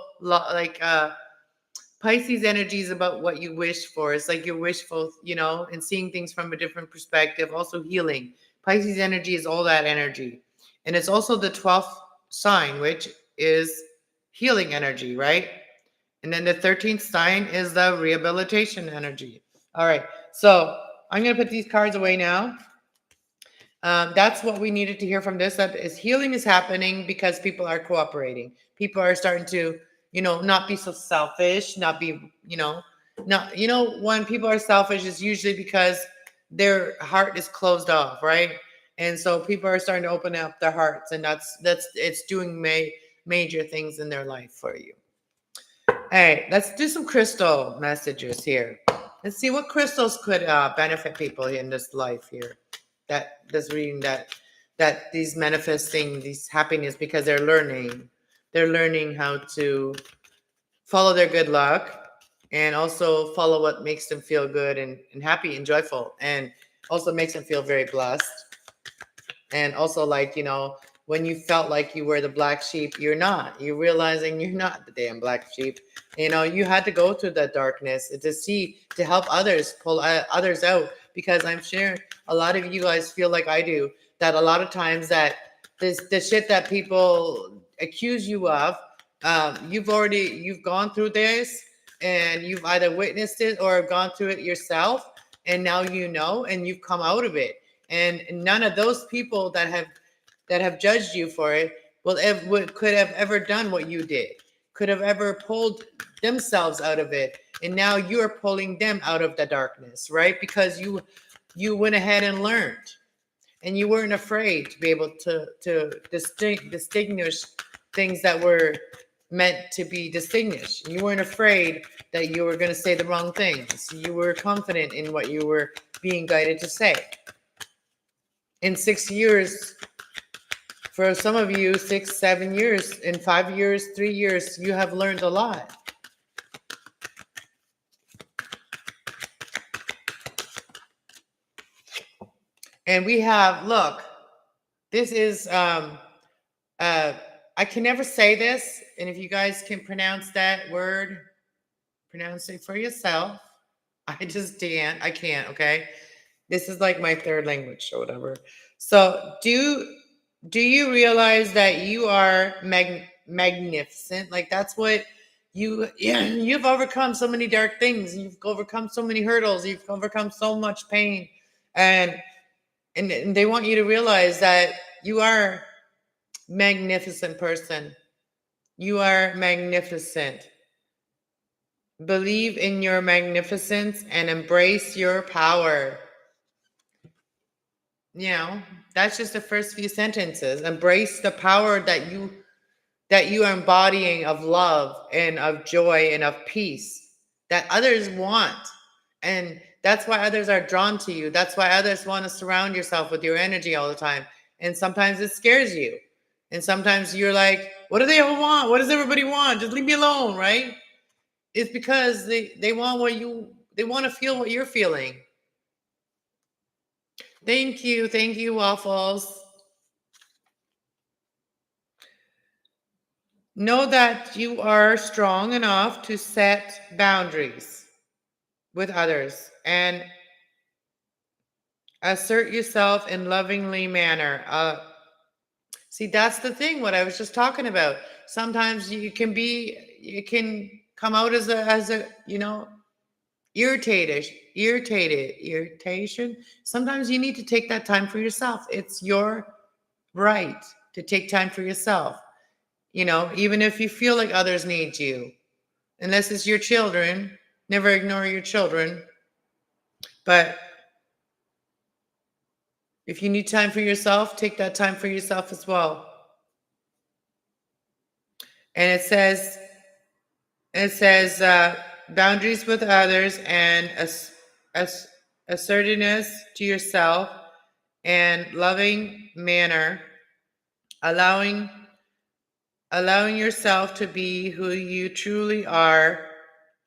Pisces energy is about what you wish for. It's like you're wishful, and seeing things from a different perspective. Also healing. Pisces energy is all that energy, and it's also the 12th sign, which is healing energy, right? And then the 13th sign is the rehabilitation energy. All right, so I'm gonna put these cards away now. That's what we needed to hear from this. That is healing is happening because people are cooperating. People are starting to, not be so selfish, not be, when people are selfish, it's usually because their heart is closed off, right? And so people are starting to open up their hearts, and it's doing major things in their life for you. All right, let's do some crystal messages here. Let's see what crystals could benefit people in this life here. That this reading that these manifesting these happiness because they're learning how to follow their good luck and also follow what makes them feel good and happy and joyful, and also makes them feel very blessed. And also, when you felt like you were the black sheep, you're not. You're realizing you're not the damn black sheep. You had to go through that darkness to help others, pull others out. Because I'm sure a lot of you guys feel like I do, that a lot of times that the shit that people accuse you of, you've gone through this, and you've either witnessed it or gone through it yourself, and now and you've come out of it. And none of those people that have judged you for it could have ever done what you did, could have ever pulled themselves out of it. And now you're pulling them out of the darkness, right? Because you went ahead and learned, and you weren't afraid to be able to distinguish things that were meant to be distinguished. You weren't afraid that you were going to say the wrong things. You were confident in what you were being guided to say. In 6 years, for some of you, 6, 7 years, in 5 years, 3 years, you have learned a lot. And we have, look, this is, I can never say this. And if you guys can pronounce that word, pronounce it for yourself. I just can't. I can't, okay? This is like my third language or whatever. So do you realize that you are magnificent? Like that's what you've overcome so many dark things. You've overcome so many hurdles. You've overcome so much pain. And they want you to realize that you are magnificent person. You are magnificent. Believe in your magnificence and embrace your power. That's just the first few sentences. Embrace the power that you are embodying of love and of joy and of peace that others want. And that's why others are drawn to you. That's why others want to surround yourself with your energy all the time. And sometimes it scares you. And sometimes you're like, what do they all want? What does everybody want? Just leave me alone, right? It's because they want they want to feel what you're feeling. Thank you, Waffles. Know that you are strong enough to set boundaries. with others and assert yourself in lovingly manner. See, that's the thing, what I was just talking about. Sometimes it can come out as a, irritation. Sometimes you need to take that time for yourself. It's your right to take time for yourself. Even if you feel like others need you, unless it's your children, never ignore your children. But if you need time for yourself, take that time for yourself as well. And it says boundaries with others and assertiveness to yourself and loving manner, allowing yourself to be who you truly are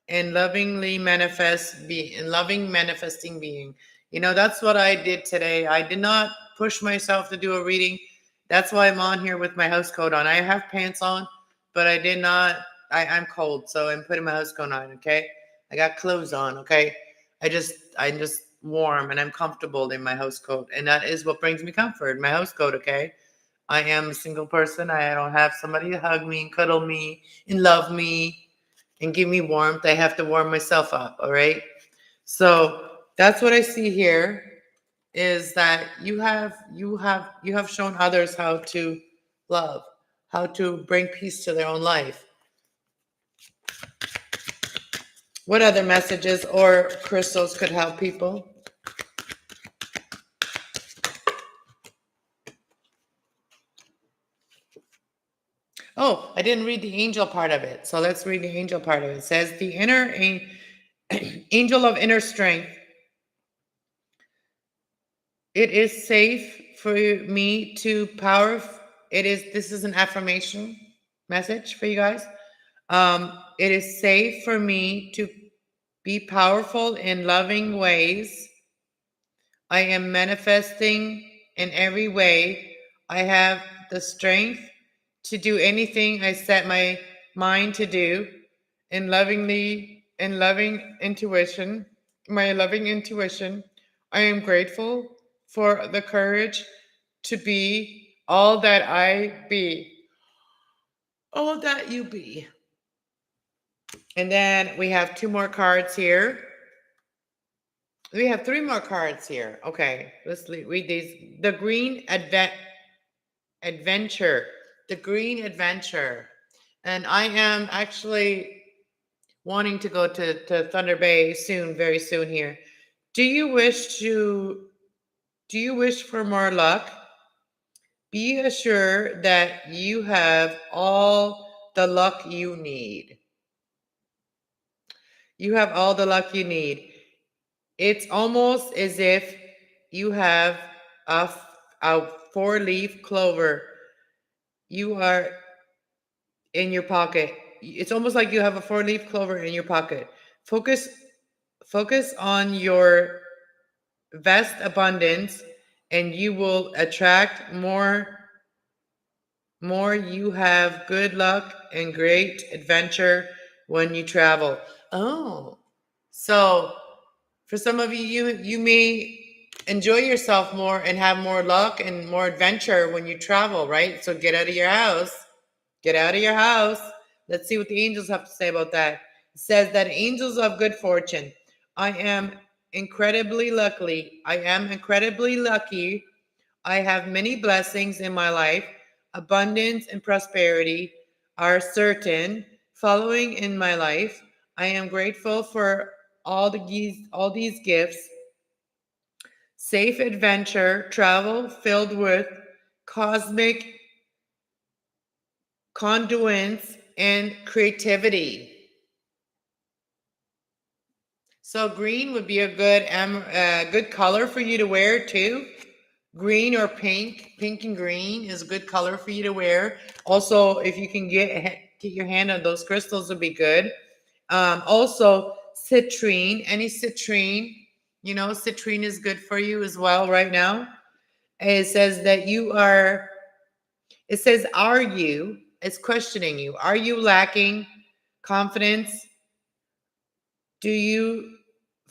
and loving manifesting being. That's what I did today. I did not push myself to do a reading. That's why I'm on here with my house coat on. I have pants on, but I did not. I'm cold, so I'm putting my house coat on. Okay, I got clothes on. Okay, I'm just warm and I'm comfortable in my house coat, and that is what brings me comfort. My house coat. Okay. I am a single person. I don't have somebody to hug me and cuddle me and love me and give me warmth. I have to warm myself up. All right. So that's what I see here, is that you have shown others how to love, how to bring peace to their own life. What other messages or crystals could help people? Oh, I didn't read the angel part of it. So let's read the angel part of it. It says the inner angel of inner strength. It is safe for me to power. This is an affirmation message for you guys. It is safe for me to be powerful in loving ways. I am manifesting in every way. I have the strength to do anything I set my mind to do. In loving intuition, my loving intuition, I am grateful for the courage to be all that I be. All that you be. And then we have two more cards here. We have three more cards here. Okay, let's read these. The Green Adventure. The Green Adventure. And I am actually wanting to go to Thunder Bay soon, very soon here. Do you wish for more luck? Be assured that you have all the luck you need. You have all the luck you need. It's almost as if you have a 4-leaf clover. You are in your pocket. It's almost like you have a 4-leaf clover in your pocket. Focus on your vast abundance and you will attract more. You have good luck and great adventure when you travel. Oh, so for some of you may enjoy yourself more and have more luck and more adventure when you travel, right? So get out of your house. Get out of your house. Let's see what the angels have to say about that. It says that angels of good fortune. I am incredibly lucky. I have many blessings in my life. Abundance and prosperity are certain following in my life. I am grateful for all these gifts. Safe adventure, travel filled with cosmic conduits and creativity. So green would be a good color for you to wear too. Green or pink. Pink and green is a good color for you to wear. Also, if you can get your hand on those crystals, would be good. Also, citrine. Any citrine, citrine is good for you as well right now. It says that you are. It says, are you? It's questioning you. Are you lacking confidence? Do you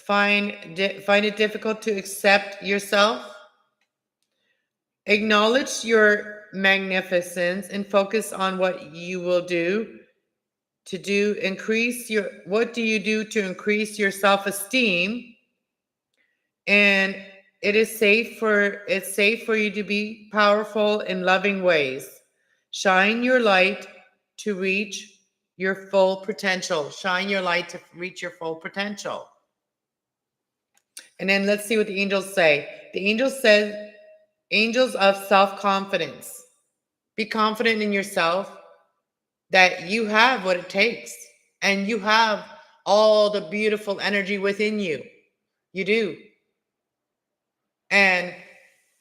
find it difficult to accept yourself. Acknowledge your magnificence and focus on what you will do what do you do to increase your self-esteem? And it's safe for you to be powerful in loving ways. Shine your light to reach your full potential. Shine your light to reach your full potential. And then let's see what the angels say. The angels said, angels of self-confidence. Be confident in yourself that you have what it takes and you have all the beautiful energy within you. You do. And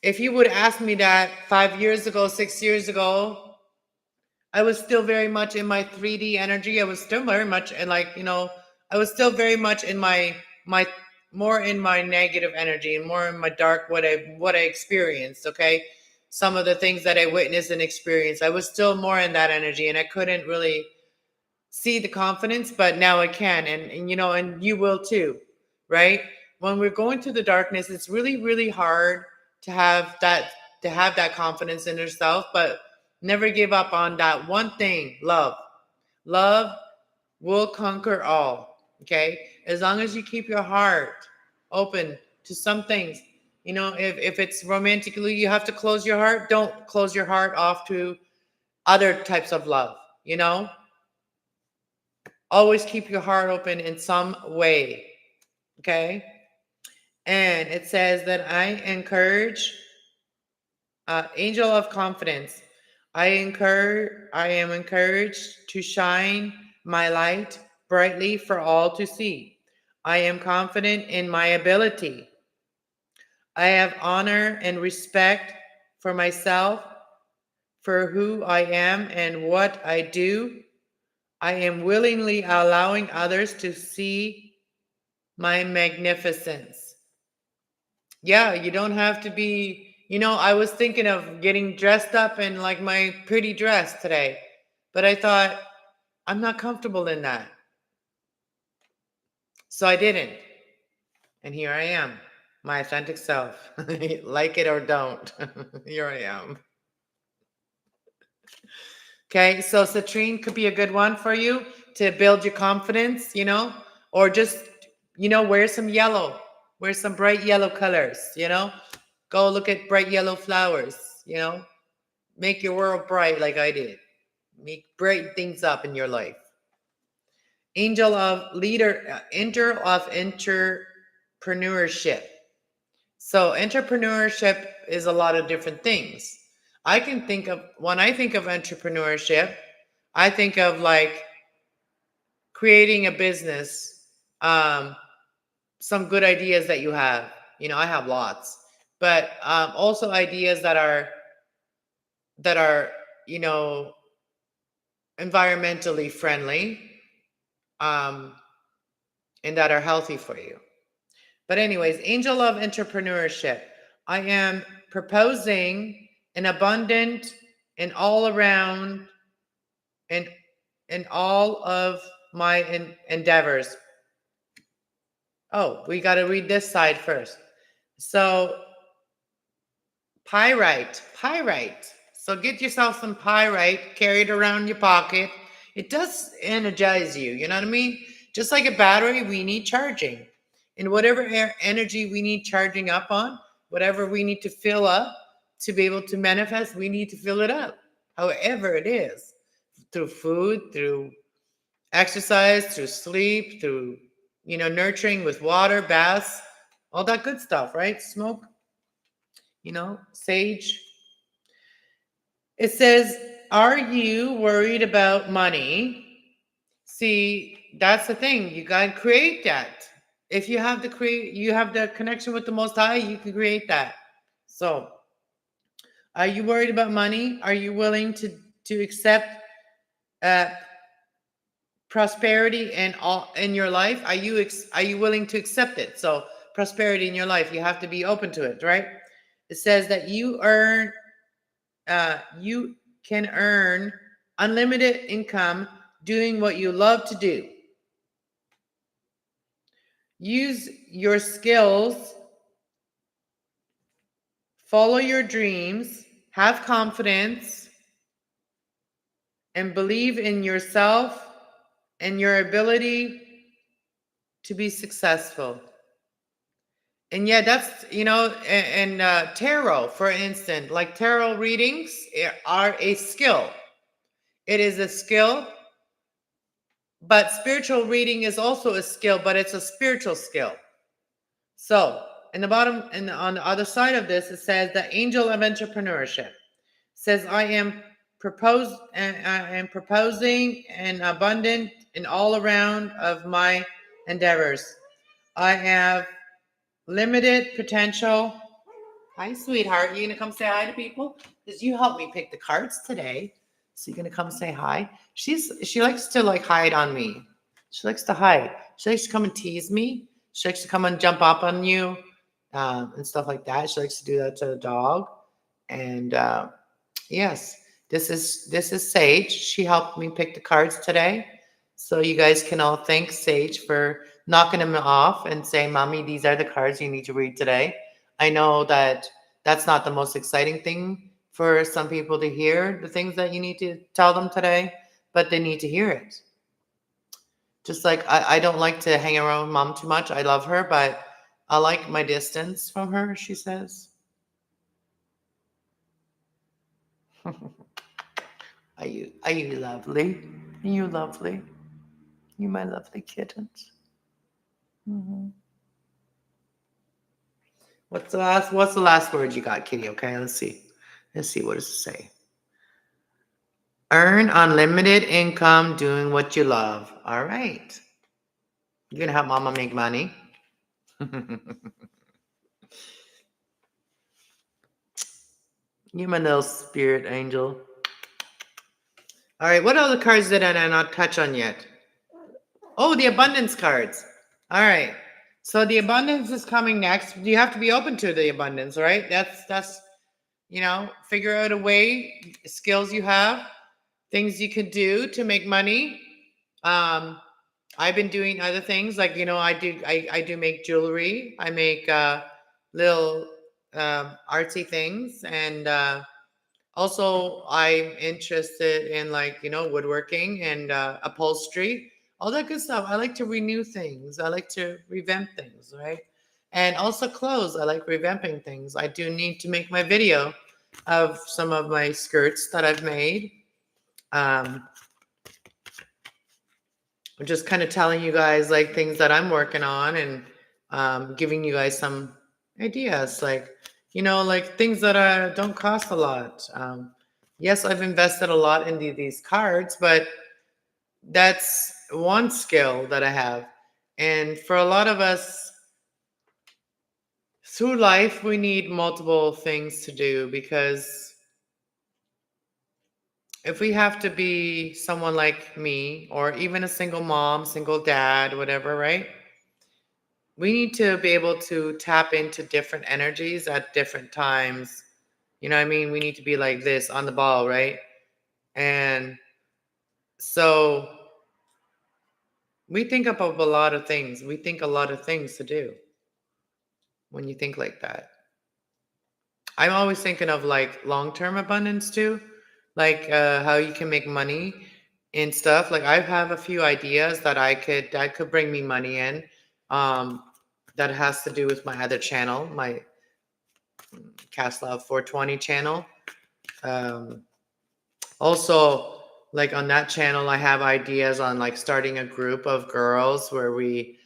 if you would ask me that 5 years ago, 6 years ago, I was still very much in my 3D energy. I was still very much in I was still very much in my more in my negative energy and more in my dark what I experienced, okay? Some of the things that I witnessed and experienced. I was still more in that energy and I couldn't really see the confidence, but now I can, and you will too, right? When we're going through the darkness, it's really, really hard to have that confidence in yourself, but never give up on that one thing, love. Love will conquer all, okay? As long as you keep your heart open to some things. If it's romantically, you have to close your heart. Don't close your heart off to other types of love, Always keep your heart open in some way, okay? And it says that I encourage, angel of confidence. I am encouraged to shine my light brightly for all to see. I am confident in my ability. I have honor and respect for myself, for who I am and what I do. I am willingly allowing others to see my magnificence. Yeah, you don't have to be, I was thinking of getting dressed up in like my pretty dress today, but I thought I'm not comfortable in that. So I didn't. And here I am, my authentic self. Like it or don't. Here I am. Okay, so citrine could be a good one for you to build your confidence, or just, wear some yellow, wear some bright yellow colors, go look at bright yellow flowers, make your world bright like I did. Make bright things up in your life. Angel of entrepreneurship. So entrepreneurship is a lot of different things. When I think of entrepreneurship, I think of like creating a business, some good ideas that you have. I have lots, but also ideas that are, environmentally friendly, and that are healthy for you. But anyways, angel of entrepreneurship. I am proposing an abundant and all around and in all of my endeavors. Oh, we got to read this side first. So pyrite. So get yourself some pyrite, carry it around your pocket. It does energize you, you know what I mean? Just like a battery, we need charging. And whatever energy we need charging up on, whatever we need to fill up to be able to manifest, we need to fill it up. However it is. Through food, through exercise, through sleep, through, nurturing with water, baths, all that good stuff, right? Smoke, sage. It says, are you worried about money? See, that's the thing. You got to create that. If you have the connection with the Most High, you can create that. So, are you worried about money? Are you willing to accept prosperity in your life? Are you willing to accept it? So, prosperity in your life, you have to be open to it, right? It says that you can earn unlimited income doing what you love to do. Use your skills, follow your dreams, have confidence, and believe in yourself and your ability to be successful. And yeah, that's, and tarot, for instance, like tarot readings are a skill. It is a skill, but spiritual reading is also a skill, but it's a spiritual skill. So, in the bottom and on the other side of this, it says the angel of entrepreneurship says, I am proposing an abundant and all around of my endeavors. I have limited potential. Hi, sweetheart. You gonna come say hi to people? Because you helped me pick the cards today. So you're gonna come say hi. She likes to like hide on me. She likes to hide. She likes to come and tease me. She likes to come and jump up on you, and stuff like that. She likes to do that to the dog. And yes, this is Sage. She helped me pick the cards today. So you guys can all thank Sage for knocking them off and saying, Mommy, these are the cards you need to read today. I know that that's not the most exciting thing for some people to hear, the things that you need to tell them today, but they need to hear it. Just like I don't like to hang around with Mom too much. I love her, but I like my distance from her, she says. Are you lovely? Are you lovely? You my lovely kittens. Hmm. What's the last word you got, Kitty? Okay, let's see. Let's see, what does it say? Earn unlimited income doing what you love. All right. You're gonna help Mama make money. You're my little spirit angel. All right, what other cards did I not touch on yet? Oh, the abundance cards. All right. So the abundance is coming next. You have to be open to the abundance, right? That's figure out a way, skills you have, things you could do to make money. I've been doing other things like I do make jewelry. I make little artsy things, and also I'm interested in woodworking and upholstery, all that good stuff. I like to renew things. I like to revamp things, right? And also clothes. I like revamping things. I do need to make my video of some of my skirts that I've made. I'm just kind of telling you guys like things that I'm working on, and giving you guys some ideas, like things that don't cost a lot. Yes, I've invested a lot in these cards, but that's one skill that I have. And for a lot of us through life, we need multiple things to do, because if we have to be someone like me, or even a single mom, single dad, whatever, right? We need to be able to tap into different energies at different times. You know what I mean? We need to be like this on the ball, right? And so we think about a lot of things. We think a lot of things to do when you think like that. I'm always thinking of like long-term abundance too, like how you can make money and stuff. Like I have a few ideas that could bring me money in. Um, that has to do with my other channel, my kasslove 420 channel. Um, Also, like on that channel, I have ideas on like starting a group of girls where we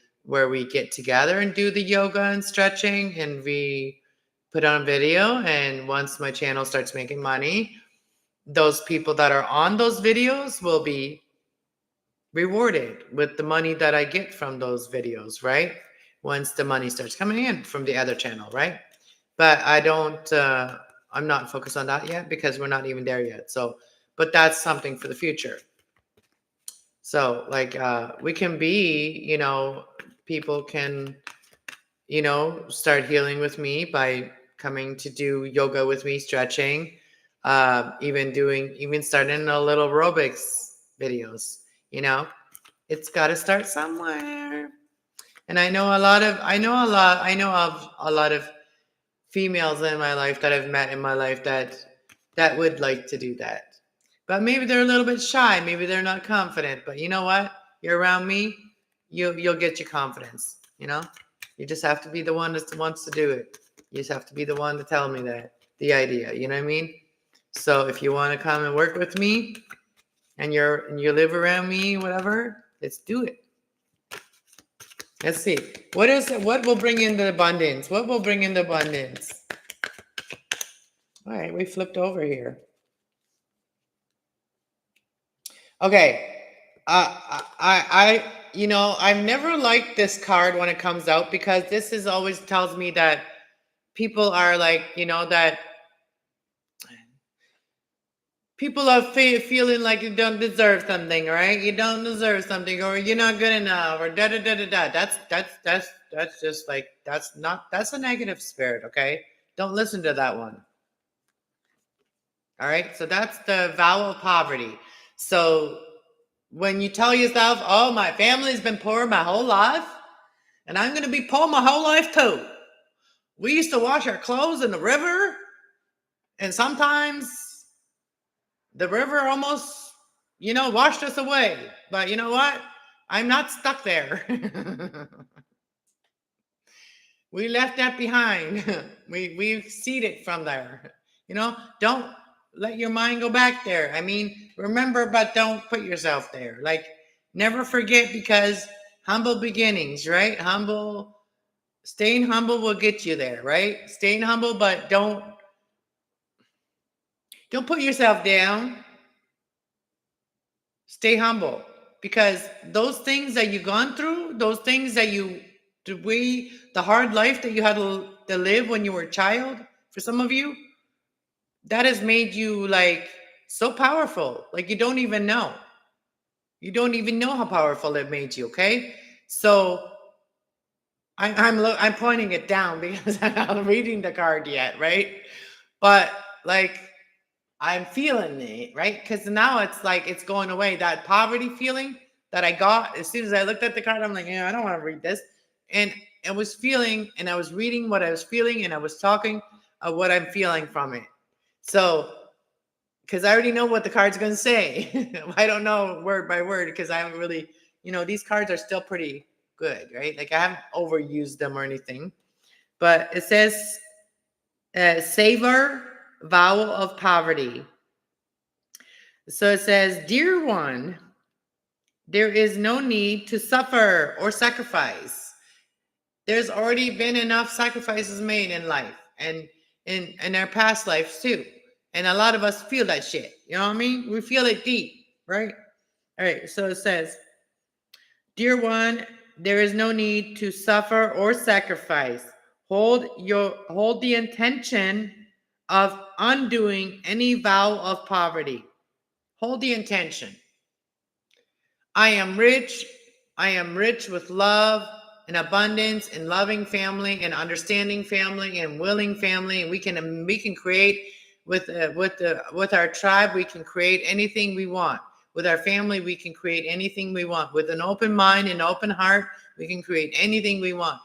get together and do the yoga and stretching, and we put on video. And once my channel starts making money, those people that are on those videos will be rewarded with the money that I get from those videos, right? Once the money starts coming in from the other channel, right? But I'm not focused on that yet because we're not even there yet. So, but that's something for the future. So, like, we can be, people can, start healing with me by coming to do yoga with me, stretching, even starting a little aerobics videos, it's got to start somewhere. And I know of a lot of females in my life that I've met in my life that would like to do that. But maybe they're a little bit shy, maybe they're not confident, but you know what? You're around me, you'll get your confidence, you know? You just have to be the one that wants to do it. You just have to be the one to tell me that the idea, you know what I mean? So if you want to come and work with me and you live around me, whatever, let's do it. Let's see. What will bring in the abundance? What will bring in the abundance? All right, we flipped over here. Okay. I've never liked this card when it comes out because this is always tells me that people are like, that people are feeling like you don't deserve something, right? You don't deserve something, or you're not good enough, or da da da da da. That's just like that's a negative spirit. Okay, don't listen to that one. All right, so that's the vow of poverty. So when you tell yourself, "Oh, my family's been poor my whole life, and I'm going to be poor my whole life too." We used to wash our clothes in the river, and sometimes the river almost, washed us away. But you know what? I'm not stuck there. We left that behind. We've seeded from there. Don't let your mind go back there. I mean, remember, but don't put yourself there. Like, never forget, because humble beginnings, right? Staying humble will get you there, right? Staying humble, but don't put yourself down. Stay humble, because those things that you've gone through, those things that the hard life that you had to live when you were a child, for some of you, that has made you like so powerful. Like you don't even know. You don't even know how powerful it made you. Okay, so I'm pointing it down because I'm not reading the card yet, right? But like, I'm feeling it, right? Because now it's like it's going away. That poverty feeling that I got as soon as I looked at the card, I'm like, I don't want to read this. And I was feeling, and I was reading what I was feeling, and I was talking of what I'm feeling from it. So, because I already know what the card's going to say. I don't know word by word because I haven't really, these cards are still pretty good, right? Like I haven't overused them or anything. But it says, savor vowel of poverty. So it says, dear one, there is no need to suffer or sacrifice. There's already been enough sacrifices made in life and in our past lives too. And a lot of us feel that shit. You know what I mean? We feel it deep, right? All right. So it says, dear one, there is no need to suffer or sacrifice. Hold the intention of undoing any vow of poverty. Hold the intention. I am rich. I am rich with love and abundance and loving family and understanding family and willing family. And we can create with our tribe. We can create anything we want. With our family, we can create anything we want. With an open mind and open heart, we can create anything we want.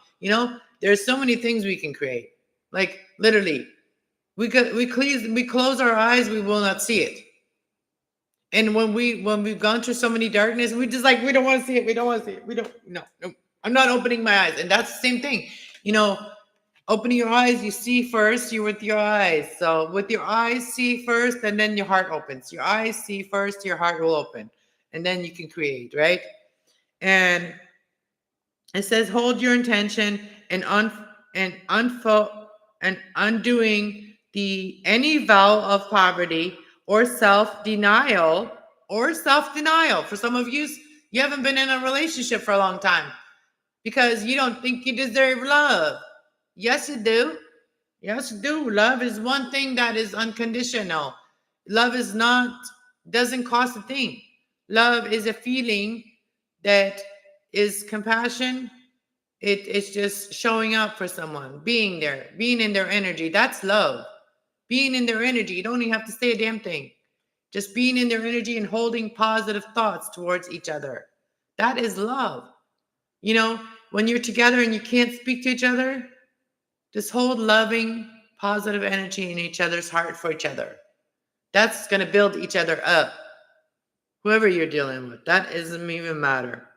There's so many things we can create. Like literally, we close our eyes, we will not see it. And when we've gone through so many darkness, we just like, we don't want to see it. We don't want to see it. We don't, no. I'm not opening my eyes. And that's the same thing. Opening your eyes, you see first, you're with your eyes. So with your eyes, see first, and then your heart opens. Your eyes see first, your heart will open. And then you can create, right? And it says, hold your intention and undoing any vow of poverty or self-denial. For some of you haven't been in a relationship for a long time because you don't think you deserve love. Yes, you do. Yes, you do. Love is one thing that is unconditional. Love doesn't cost a thing. Love is a feeling that is compassion. It's just showing up for someone, being there, being in their energy. That's love. Being in their energy. You don't even have to say a damn thing. Just being in their energy and holding positive thoughts towards each other. That is love. when you're together and you can't speak to each other, just hold loving, positive energy in each other's heart for each other. That's going to build each other up. Whoever you're dealing with, that doesn't even matter.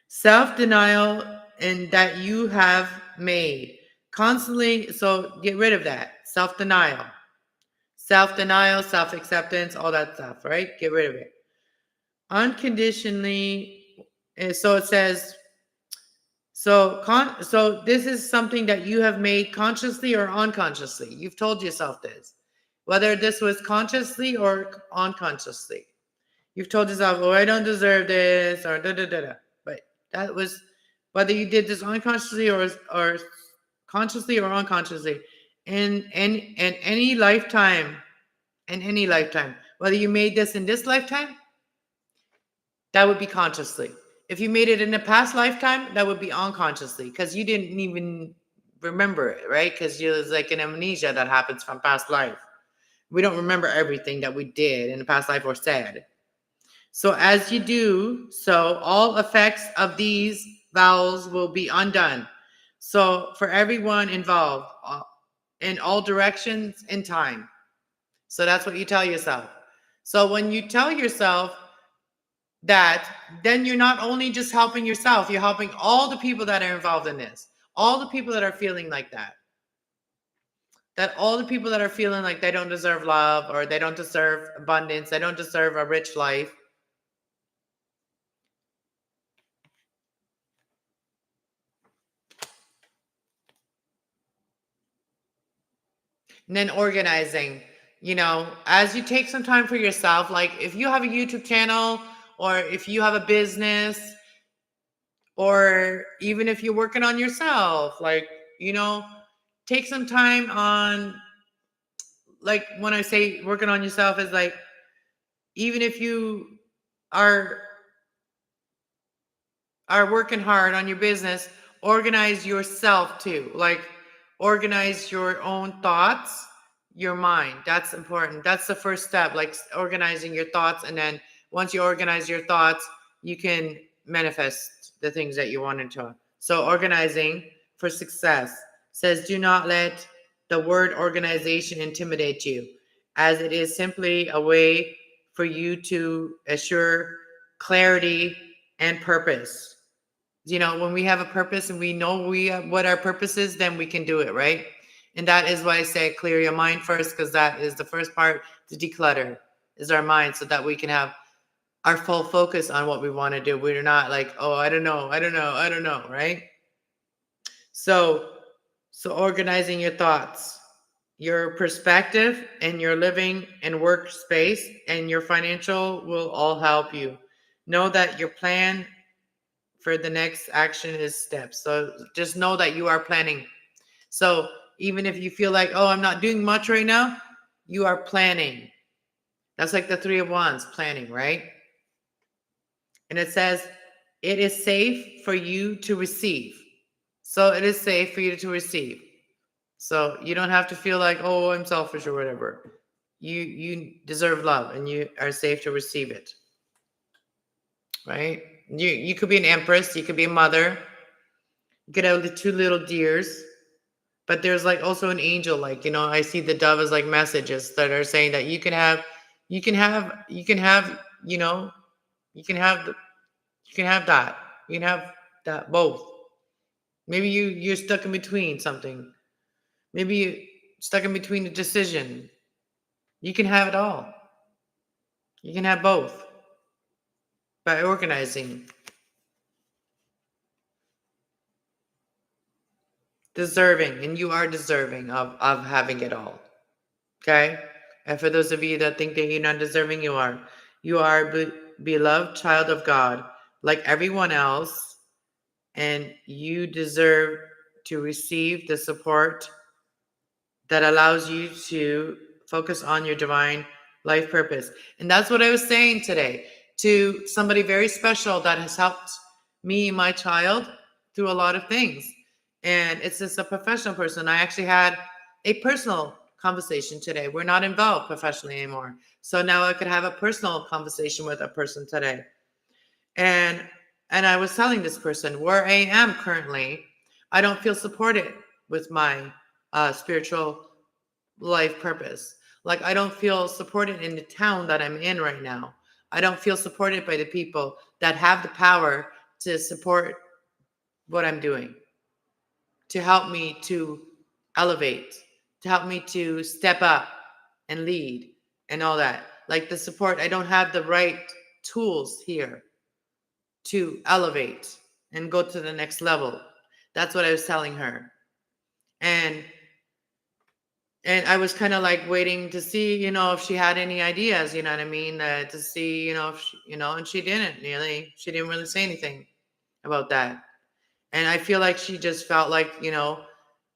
Self-denial and that you have made constantly. So get rid of that. Self-denial, self-acceptance, all that stuff, right? Get rid of it. Unconditionally. So it says, so this is something that you have made consciously or unconsciously. You've told yourself this, whether this was consciously or unconsciously. You've told yourself, oh, I don't deserve this, or da da da da. But that was, whether you did this unconsciously or consciously or unconsciously, in any lifetime, whether you made this in this lifetime, that would be consciously. If you made it in a past lifetime, that would be unconsciously, because you didn't even remember it, right? Because it's like an amnesia that happens from past life. We don't remember everything that we did in the past life or said. So as you do so, all effects of these vowels will be undone. So for everyone involved, in all directions in time. So that's what you tell yourself. So when you tell yourself that, then you're not only just helping yourself, you're helping all the people that are involved in this, all the people that are feeling like that. That all the people that are feeling like they don't deserve love, or they don't deserve abundance, they don't deserve a rich life. And then organizing, as you take some time for yourself, like if you have a YouTube channel, or if you have a business, or even if you're working on yourself, like, take some time on, like when I say working on yourself is like, even if you are working hard on your business, organize yourself too. Like organize your own thoughts, your mind. That's important. That's the first step, like organizing your thoughts. And then once you organize your thoughts, you can manifest the things that you want into. So organizing for success says, do not let the word organization intimidate you, as it is simply a way for you to assure clarity and purpose. When we have a purpose and we know what our purpose is, then we can do it, right? And that is why I say clear your mind first, because that is the first part to declutter, is our mind, so that we can have our full focus on what we want to do. We're not like, oh, I don't know, right? So organizing your thoughts, your perspective, and your living and workspace, and your financial will all help you. Know that your plan for the next action is steps. So just know that you are planning. So even if you feel like, oh, I'm not doing much right now, you are planning. That's like the 3 of Wands, planning, right? And it says, it is safe for you to receive. So it is safe for you to receive. So you don't have to feel like, oh, I'm selfish or whatever. You deserve love, and you are safe to receive it. Right? You could be an empress, you could be a mother, you could have the 2 little deers, but there's like also an angel, like, I see the dove as like messages that are saying that you can have that. You can have that both. Maybe you're stuck in between something. Maybe you're stuck in between a decision. You can have it all. You can have both by organizing. Deserving, and you are deserving of having it all. Okay? And for those of you that think that you're not deserving, you are. You are a beloved child of God, like everyone else, and you deserve to receive the support that allows you to focus on your divine life purpose. And that's what I was saying today to somebody very special that has helped me, my child, through a lot of things. And it's just a professional person. I actually had a personal conversation today. We're not involved professionally anymore. So now I could have a personal conversation with a person today. And And I was telling this person where I am currently, I don't feel supported with my spiritual life purpose. Like, I don't feel supported in the town that I'm in right now. I don't feel supported by the people that have the power to support what I'm doing, to help me to elevate, to help me to step up and lead and all that. Like the support, I don't have the right tools here to elevate and go to the next level. That's what I was telling her. And I was kind of like waiting to see, if she had any ideas, you know what I mean, to see, if she, and she didn't really say anything about that. And I feel like she just felt like,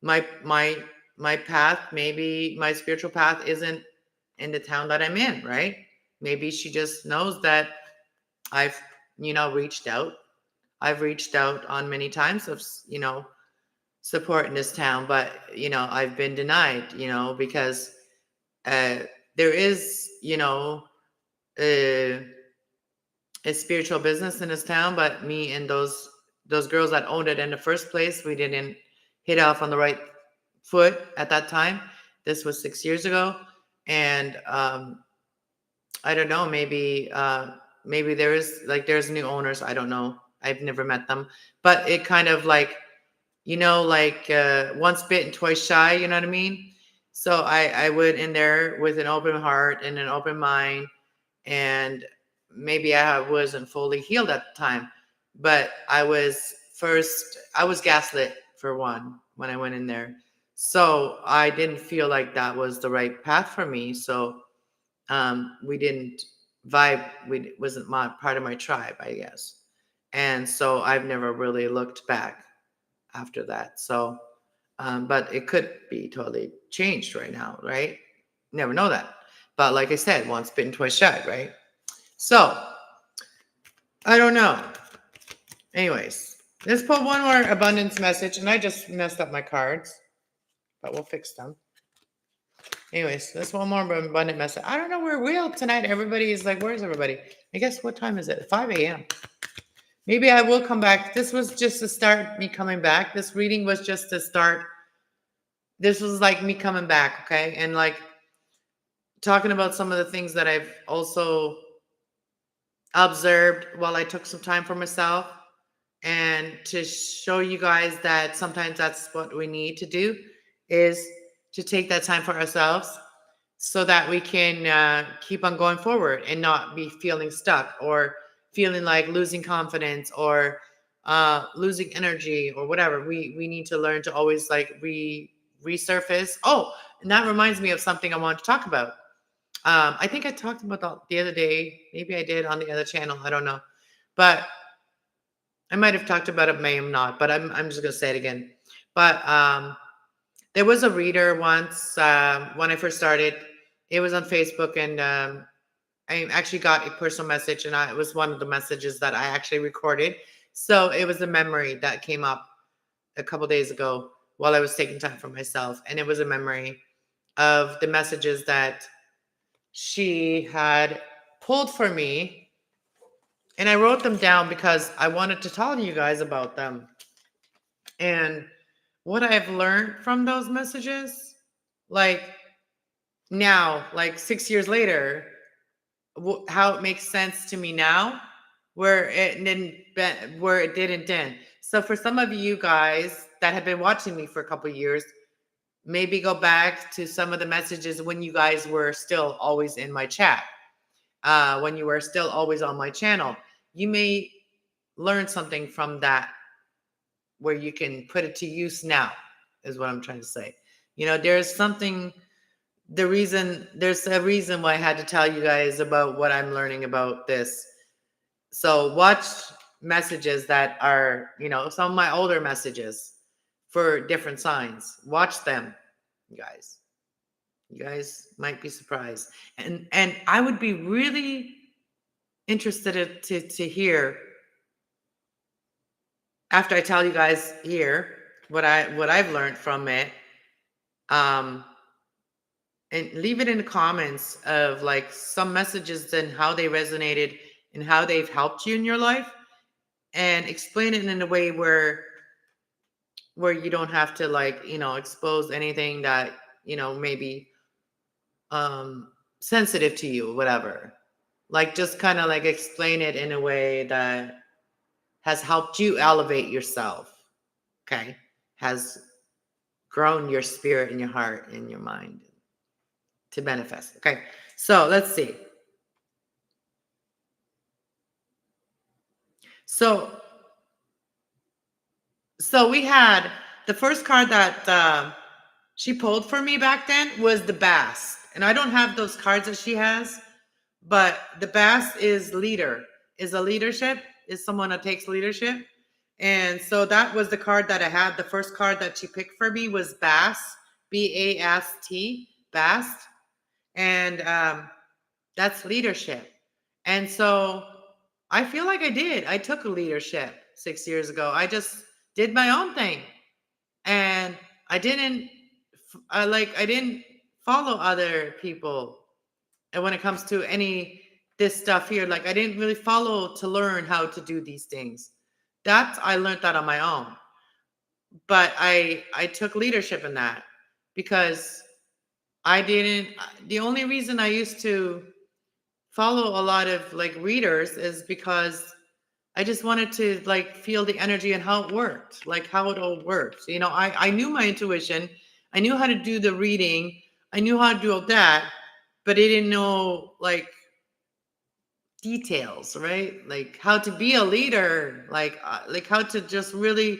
my my path, maybe my spiritual path isn't in the town that I'm in, right? Maybe she just knows that I've, reached out. I've reached out on many times of, support in this town, but I've been denied, because uh, there is, a, a spiritual business in this town, but me and those girls that owned it in the first place, we didn't hit off on the right foot at that time. This was 6 years ago, and I don't know, maybe there's new owners. I don't know. I've never met them, but it kind of like, once bitten, twice shy, you know what I mean? So I went in there with an open heart and an open mind, and maybe I wasn't fully healed at the time, but I was gaslit for one when I went in there. So I didn't feel like that was the right path for me. So we didn't vibe. We wasn't part of my tribe, I guess. And so I've never really looked back after that. So, but it could be totally changed right now, right? Never know that. But like I said, once bitten, twice shy, right? So I don't know. Anyways, let's put one more abundance message, and I just messed up my cards, but we'll fix them. Anyways, that's one more abundant message. I don't know where we're tonight. Everybody is like, where's everybody? I guess what time is it? 5 a.m. Maybe I will come back. This was just to start me coming back. This reading was just to start. This was like me coming back, okay? And like talking about some of the things that I've also observed while I took some time for myself, and to show you guys that sometimes that's what we need to do, is to take that time for ourselves so that we can keep on going forward and not be feeling stuck or feeling like losing confidence or losing energy or whatever. We need to learn to always like resurface. Oh, and that reminds me of something I want to talk about. I think I talked about that the other day. Maybe I did on the other channel. I don't know. But I might have talked about it, may have not, but I'm just gonna say it again. But there was a reader once when I first started. It was on Facebook, and I actually got a personal message, and it was one of the messages that I actually recorded. So it was a memory that came up a couple days ago while I was taking time for myself, and it was a memory of the messages that she had pulled for me, and I wrote them down because I wanted to tell you guys about them. And what I've learned from those messages, like now, like 6 years later, how it makes sense to me now, where it didn't then. So for some of you guys that have been watching me for a couple of years, maybe go back to some of the messages when you guys were still always in my chat, when you were still always on my channel. You may learn something from that where you can put it to use now, is what I'm trying to say. There's a reason why I had to tell you guys about what I'm learning about this. So watch messages that are, some of my older messages for different signs. Watch them, you guys. You guys might be surprised. And I would be really interested to hear, after I tell you guys here what I've learned from it, and leave it in the comments of like some messages and how they resonated and how they've helped you in your life. and explain it in a way where you don't have to, like, expose anything that, maybe sensitive to you, whatever. Like, just kind of like explain it in a way that has helped you elevate yourself. Okay. Has grown your spirit and your heart and your mind to manifest. Okay. So let's see. So we had the first card that she pulled for me back then was the Bass. And I don't have those cards that she has, but the Bass is leader, is a leadership, is someone that takes leadership. And so that was the card that I had. The first card that she picked for me was Bass, B-A-S-T, Bass. And that's leadership. And so I feel like I took leadership 6 years ago. I just did my own thing. And I didn't follow other people. And when it comes to this stuff here, like, I didn't really follow to learn how to do these things. I learned that on my own. But I took leadership in that because the only reason I used to follow a lot of like readers is because I just wanted to like feel the energy and how it worked, like how it all worked. I knew my intuition. I knew how to do the reading. I knew how to do all that, but I didn't know like details, right? Like how to be a leader, like how to just really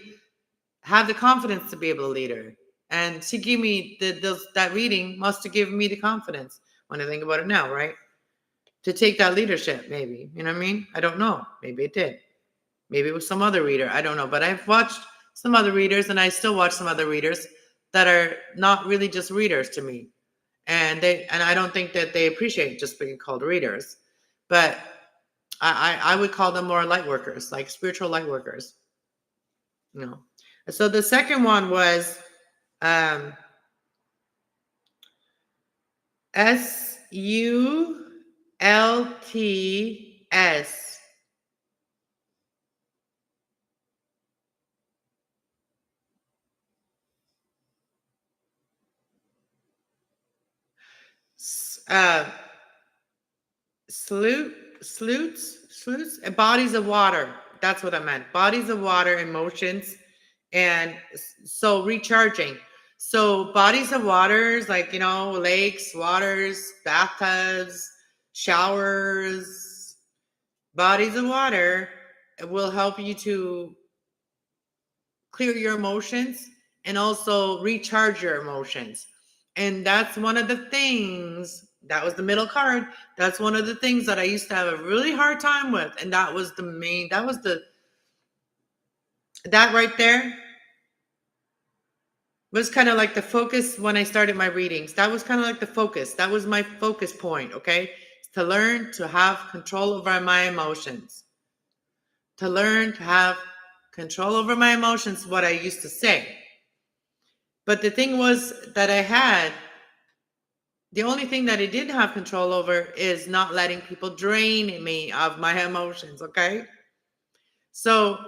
have the confidence to be able to lead her. And she gave me that reading must have given me the confidence when I think about it now, right? To take that leadership, maybe. You know what I mean? I don't know. Maybe it did. Maybe it was some other reader. I don't know. But I've watched some other readers, and I still watch some other readers that are not really just readers to me. And I don't think that they appreciate just being called readers. But I would call them more light workers, like spiritual light workers. So the second one was SULTS. Sleuths, bodies of water. That's what I meant. Bodies of water, emotions, and so recharging. So bodies of waters, like, lakes, waters, bathtubs, showers, bodies of water will help you to clear your emotions and also recharge your emotions. And that's one of the things, that was the middle card. That's one of the things that I used to have a really hard time with. And that right there was kind of like the focus when I started my readings. That was kind of like the focus. That was my focus point, okay? To learn to have control over my emotions. To learn to have control over my emotions, what I used to say. But the thing was that the only thing that I didn't have control over is not letting people drain me of my emotions, okay? So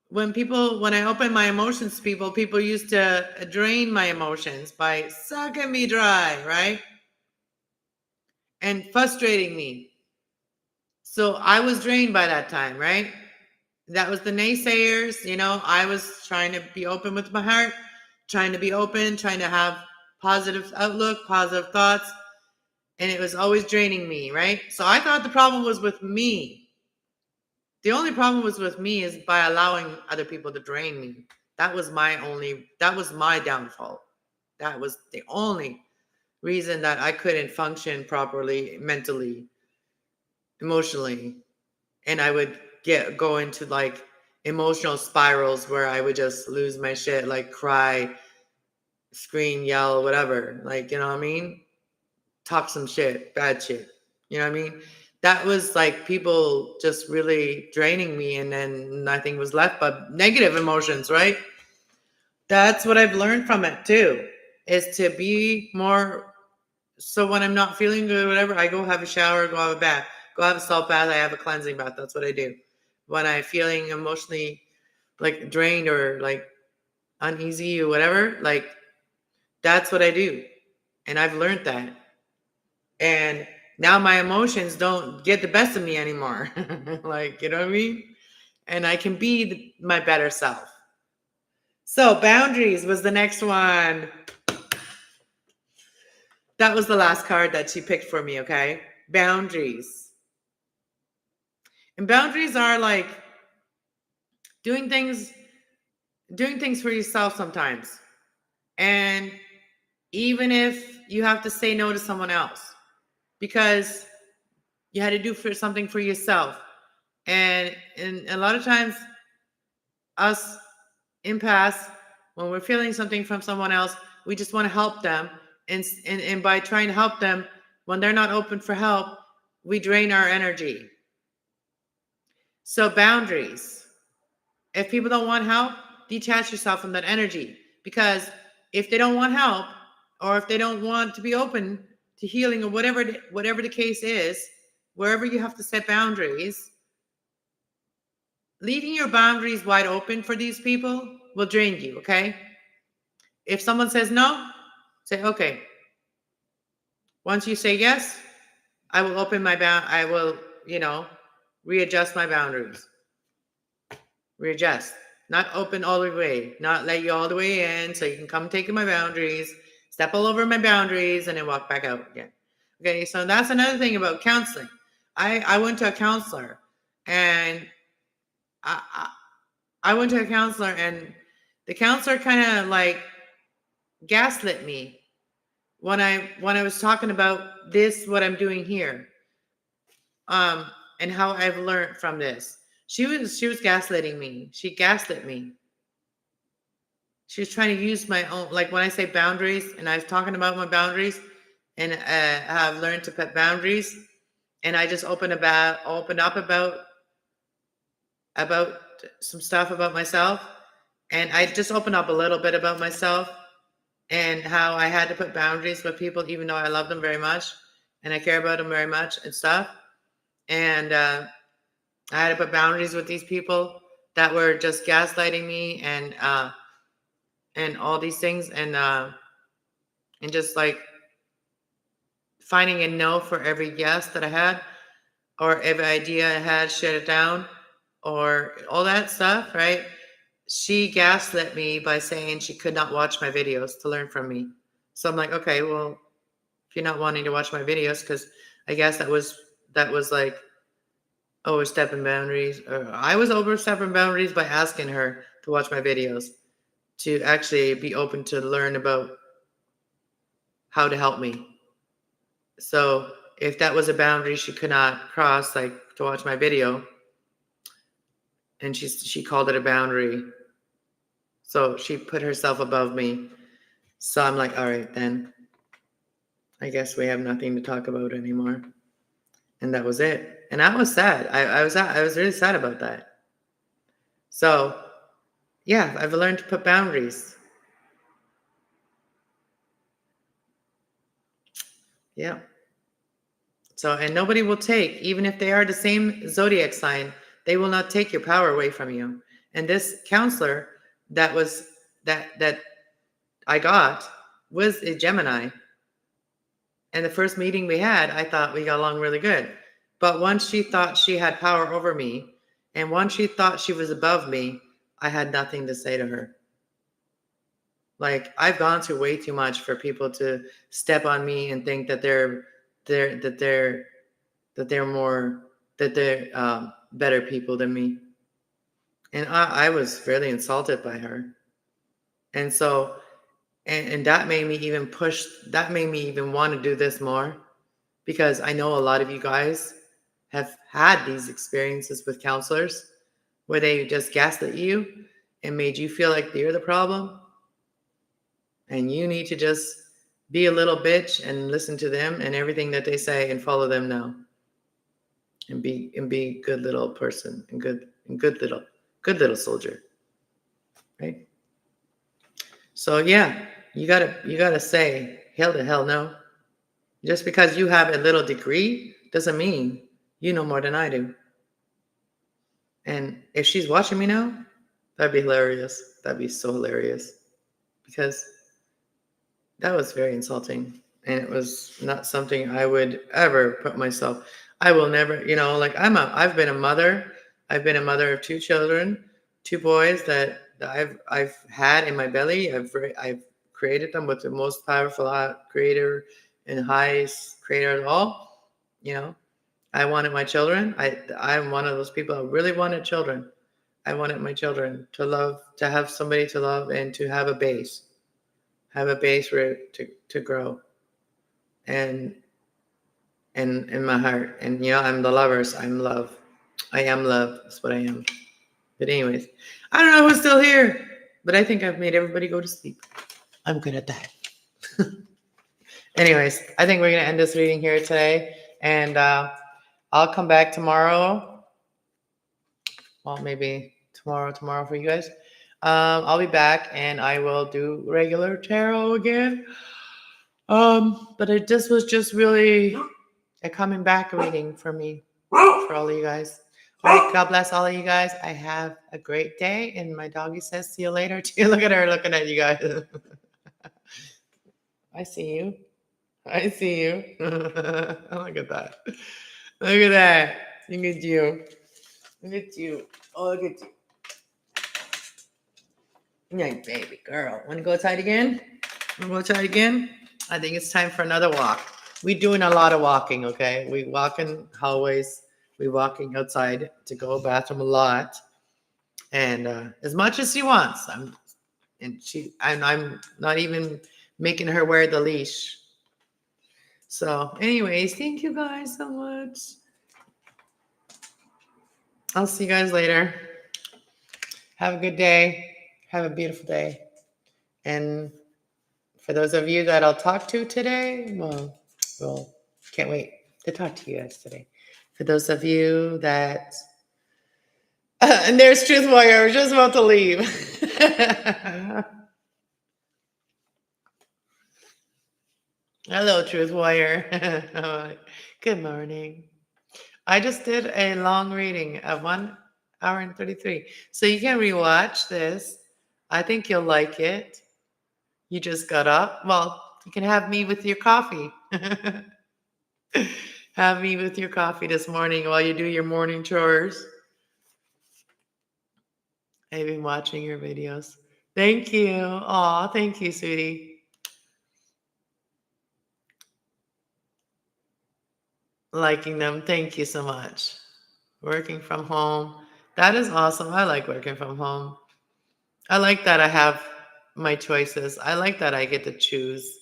when I open my emotions to people used to drain my emotions by sucking me dry, right? And frustrating me. So I was drained by that time, right? That was the naysayers, I was trying to be open with my heart, trying to be open, trying to have positive outlook, positive thoughts. And it was always draining me, right? So I thought the problem was with me. The only problem was with me is by allowing other people to drain me. That was my downfall. That was the only reason that I couldn't function properly, mentally, emotionally. And I would go into like emotional spirals where I would just lose my shit, like cry, scream, yell, whatever. Like, you know what I mean? Talk some shit, bad shit. You know what I mean? That was like people just really draining me, and then nothing was left but negative emotions, right? That's what I've learned from it too, is to be more. So when I'm not feeling good or whatever, I go have a shower, go have a bath, go have a salt bath, I have a cleansing bath. That's what I do. when I'm feeling emotionally like drained or like uneasy or whatever, like that's what I do. And I've learned that. And now my emotions don't get the best of me anymore. Like, you know what I mean? And I can be my better self. So boundaries was the next one. That was the last card that she picked for me, okay? Boundaries. And boundaries are like doing things for yourself sometimes. And even if you have to say no to someone else because you had to do something for yourself. And a lot of times us empaths, when we're feeling something from someone else, we just want to help them. And by trying to help them, when they're not open for help, we drain our energy. So boundaries. If people don't want help, detach yourself from that energy. Because if they don't want help, or if they don't want to be open to healing, or whatever the case is, wherever you have to set boundaries, leaving your boundaries wide open for these people will drain you, okay? If someone says no, say, okay. Once you say yes, I will open my I will, readjust my boundaries. Readjust. Not open all the way. Not let you all the way in so you can come take my boundaries, step all over my boundaries, and then walk back out again. Okay, so that's another thing about counseling. I went to a counselor, and I went to a counselor, and the counselor kind of like gaslit me when I was talking about this, what I'm doing here, and how I've learned from this. She was gaslighting me. She gaslit me. She was trying to use my own, like when I say boundaries, and I was talking about my boundaries, and I've learned to put boundaries, and I just opened up about some stuff about myself, and I just opened up a little bit about myself and how I had to put boundaries with people, even though I love them very much and I care about them very much and stuff. And I had to put boundaries with these people that were just gaslighting me and all these things, and just like finding a no for every yes that I had, or every idea I had, shut it down, or all that stuff, right? She gaslit me by saying she could not watch my videos to learn from me. So I'm like, okay, well, if you're not wanting to watch my videos, because I guess that was like overstepping boundaries, or I was overstepping boundaries by asking her to watch my videos, to actually be open to learn about how to help me. So if that was a boundary she could not cross, like to watch my video, and she called it a boundary, so she put herself above me. So I'm like, all right, then I guess we have nothing to talk about anymore. And that was it. And I was sad. I was really sad about that. So yeah, I've learned to put boundaries. Yeah. So, and nobody will take, even if they are the same zodiac sign, they will not take your power away from you. And this counselor that I got was a Gemini. And the first meeting we had, I thought we got along really good. But once she thought she had power over me, and once she thought she was above me, I had nothing to say to her. Like, I've gone through way too much for people to step on me and think that they're better people than me. And I was fairly insulted by her. And so, and that made me even want to do this more, because I know a lot of you guys have had these experiences with counselors where they just gaslit you and made you feel like they're the problem. And you need to just be a little bitch and listen to them and everything that they say and follow them now. And be a good little person and good little soldier. Right? So yeah, you gotta say hell to hell no. Just because you have a little degree doesn't mean you know more than I do. And if she's watching me now, that'd be hilarious. That'd be so hilarious. Because that was very insulting. And it was not something I would ever put myself. I will never, like I've been a mother. I've been a mother of 2 children, 2 boys that I've had in my belly. I've created them with the most powerful creator and highest creator of all. You know, I wanted my children. I'm one of those people who really wanted children. I wanted my children to love, to have somebody to love, and to have a base where to grow, and in my heart. And I'm the lovers. I'm love. I am love. That's what I am. But anyways, I don't know who's still here, but I think I've made everybody go to sleep. I'm good at that. Anyways, I think we're gonna end this reading here today, and I'll come back tomorrow. Well, maybe tomorrow for you guys. I'll be back, and I will do regular tarot again. But this was just really a coming back reading for me, for all of you guys. All right, God bless all of you guys. I have a great day, and my doggy says, "See you later." Look at her looking at you guys. I see you. I see you. Look at that. Look at that. Look at you. Look at you. Oh, look at you. Yeah, baby girl. Want to go outside again? Want to go outside again? I think it's time for another walk. We're doing a lot of walking, okay? We walk in hallways. We're walking outside to go to the bathroom a lot. And as much as she wants. I'm not even making her wear the leash. So, anyways, thank you guys so much. I'll see you guys later. Have a good day. Have a beautiful day. And for those of you that I'll talk to today, well, can't wait to talk to you guys today. For those of you that, and there's Truth Warrior, we're just about to leave. Hello, Truth Warrior. Good morning. I just did a long reading of 1 hour and 33. So you can rewatch this. I think you'll like it. You just got up. Well, you can have me with your coffee. Have me with your coffee this morning while you do your morning chores. I've been watching your videos. Thank you. Aw, thank you, sweetie. Liking them. Thank you so much. Working from home. That is awesome. I like working from home. I like that I have my choices. I like that I get to choose.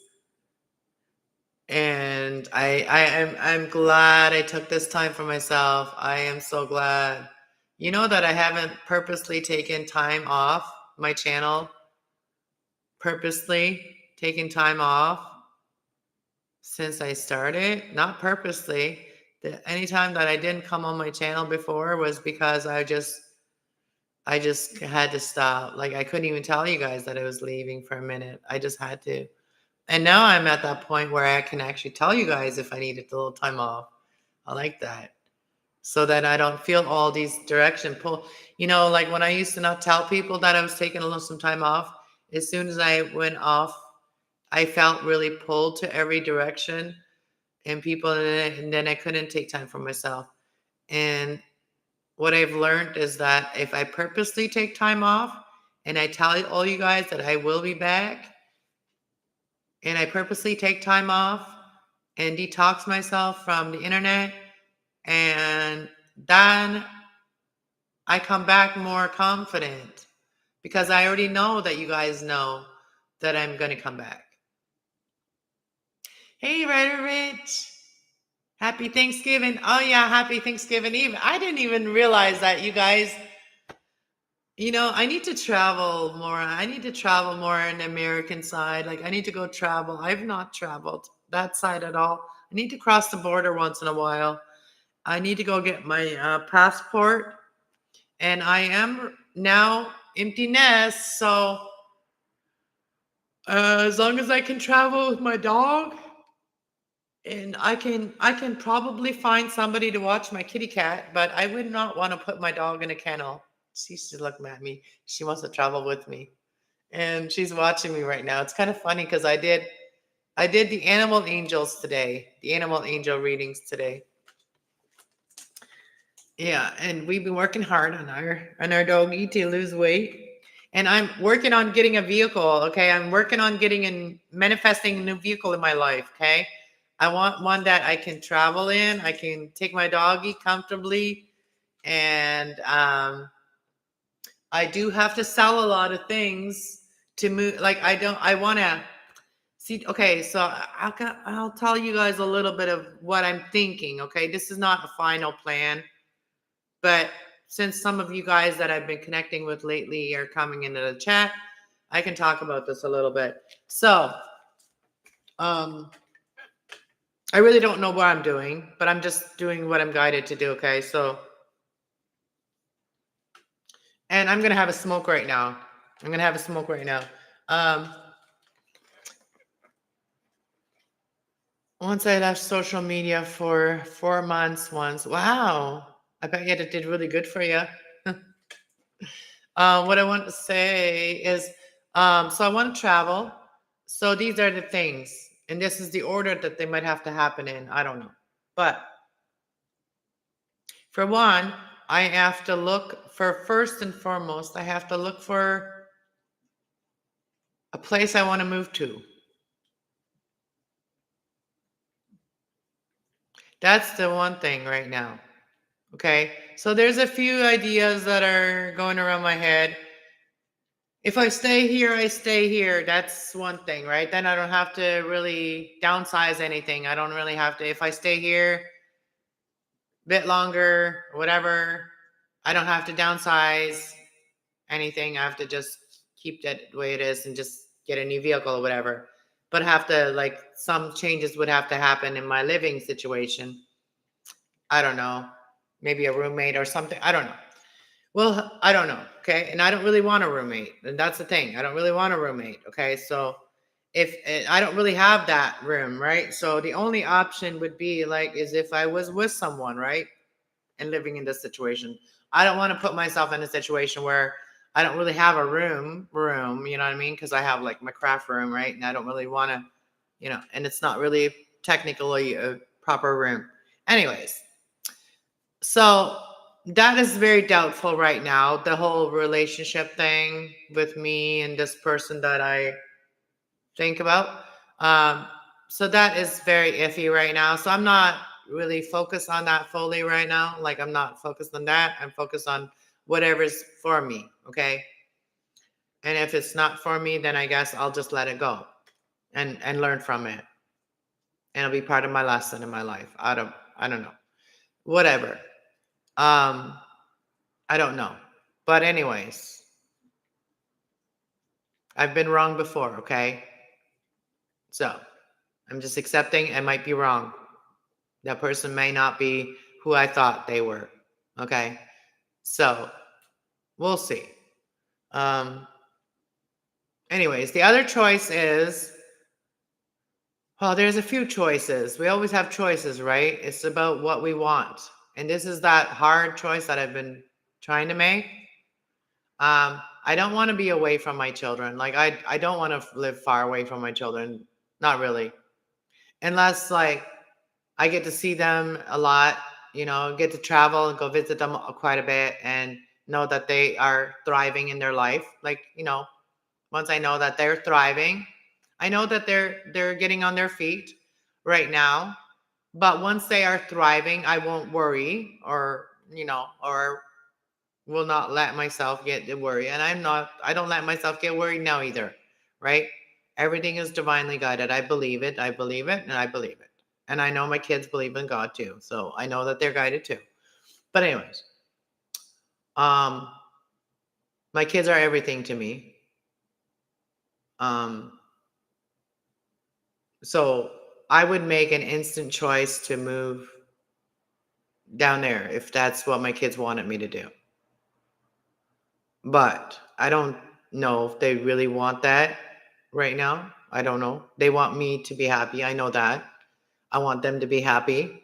And I'm glad I took this time for myself. I am so glad. You know that I haven't purposely taken time off my channel, purposely taken time off since I started. Not purposely. Any time that I didn't come on my channel before was because I just had to stop. Like I couldn't even tell you guys that I was leaving for a minute. I just had to. And now I'm at that point where I can actually tell you guys if I needed a little time off. I like that. So that I don't feel all these direction pull. Like when I used to not tell people that I was taking some time off, as soon as I went off, I felt really pulled to every direction and people, and then I couldn't take time for myself. And what I've learned is that if I purposely take time off and I tell all you guys that I will be back, and I purposely take time off and detox myself from the internet, and then I come back more confident because I already know that you guys know that I'm going to come back. Hey, Ryder Rich. Happy Thanksgiving. Oh, yeah, happy Thanksgiving Eve. I didn't even realize that you guys, I need to travel more. I need to travel more on the American side. Like, I need to go travel. I've not traveled that side at all. I need to cross the border once in a while. I need to go get my passport. And I am now empty nest. So as long as I can travel with my dog And I can probably find somebody to watch my kitty cat, but I would not want to put my dog in a kennel. She's just looking at me. She wants to travel with me. And she's watching me right now. It's kind of funny because I did the animal angels today, the animal angel readings today. Yeah, and we've been working hard on our doggy to lose weight. And I'm working on getting a vehicle, okay? I'm working on getting and manifesting a new vehicle in my life, okay? I want one that I can travel in, I can take my doggy comfortably, and I do have to sell a lot of things to move. Like I want to see. Okay, so I'll tell you guys a little bit of what I'm thinking. Okay, this is not a final plan, but since some of you guys that I've been connecting with lately are coming into the chat, I can talk about this a little bit. So, um, I really don't know what I'm doing, but I'm just doing what I'm guided to do. Okay, so, and I'm gonna have a smoke right now. I'm gonna have a smoke right now. Um, Once I left social media for 4 months once. Wow. I bet you it did really good for you. What I want to say is, so I want to travel. So these are the things, and this is the order that they might have to happen in. I don't know. But for one, I have to look for, first and foremost, I have to look for a place I want to move to. That's the one thing right now. Okay. So there's a few ideas that are going around my head. If I stay here, I stay here. That's one thing, right? Then I don't have to really downsize anything. I don't really have to. If I stay here a bit longer, whatever, I don't have to downsize anything. I have to just keep that the way it is and just get a new vehicle or whatever. But have to, like, some changes would have to happen in my living situation. I don't know. Maybe a roommate or something. I don't know. Well, I don't know. Okay. And I don't really want a roommate. And that's the thing. I don't really want a roommate. Okay. So if I don't really have that room, right? So the only option would be like, is if I was with someone, right? And living in this situation. I don't want to put myself in a situation where I don't really have a room, you know what I mean? Because I have like my craft room, right? And I don't really want to, and it's not really technically a proper room. Anyways, so that is very doubtful right now. The whole relationship thing with me and this person that I think about. Um, so that is very iffy right now. So I'm not really focused on that fully right now. Like I'm not focused on that. I'm focused on whatever's for me. Okay. And if it's not for me, then I guess I'll just let it go and learn from it. And it'll be part of my lesson in my life. I don't know. Whatever. Um, I don't know. But anyways, I've been wrong before, okay? So I'm just accepting I might be wrong. That person may not be who I thought they were. Okay. So we'll see. Um, Anyways, the other choice is, well, there's a few choices. We always have choices, right? It's about what we want. And this is that hard choice that I've been trying to make. I don't want to be away from my children. Like I don't want to live far away from my children. Not really. Unless like I get to see them a lot, get to travel and go visit them quite a bit and know that they are thriving in their life. Like, once I know that they're thriving, I know that they're getting on their feet right now. But once they are thriving, I won't worry or will not let myself get to worry. And I don't let myself get worried now either, right? Everything is divinely guided. I believe it, and I believe it. And I know my kids believe in God too. So I know that they're guided too. But anyways, um, my kids are everything to me. Um, so I would make an instant choice to move down there if that's what my kids wanted me to do. But I don't know if they really want that right now. I don't know. They want me to be happy. I know that. I want them to be happy.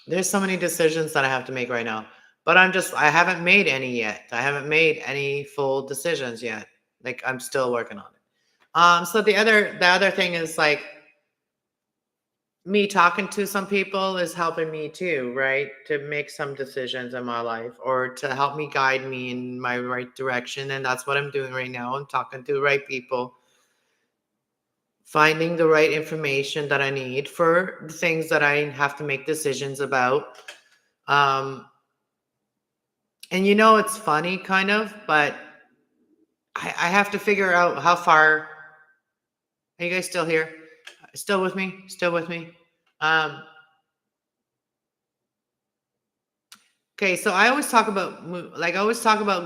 There's so many decisions that I have to make right now, but I haven't made any yet. I haven't made any full decisions yet. Like, I'm still working on it. So the other thing is, like, me talking to some people is helping me too, right? To make some decisions in my life, or to help me guide me in my right direction. And that's what I'm doing right now. I'm talking to the right people, finding the right information that I need for the things that I have to make decisions about. Um, and it's funny, kind of, but I have to figure out how far. Are you guys still here? Still with me? Still with me? Um, Okay, so I always talk about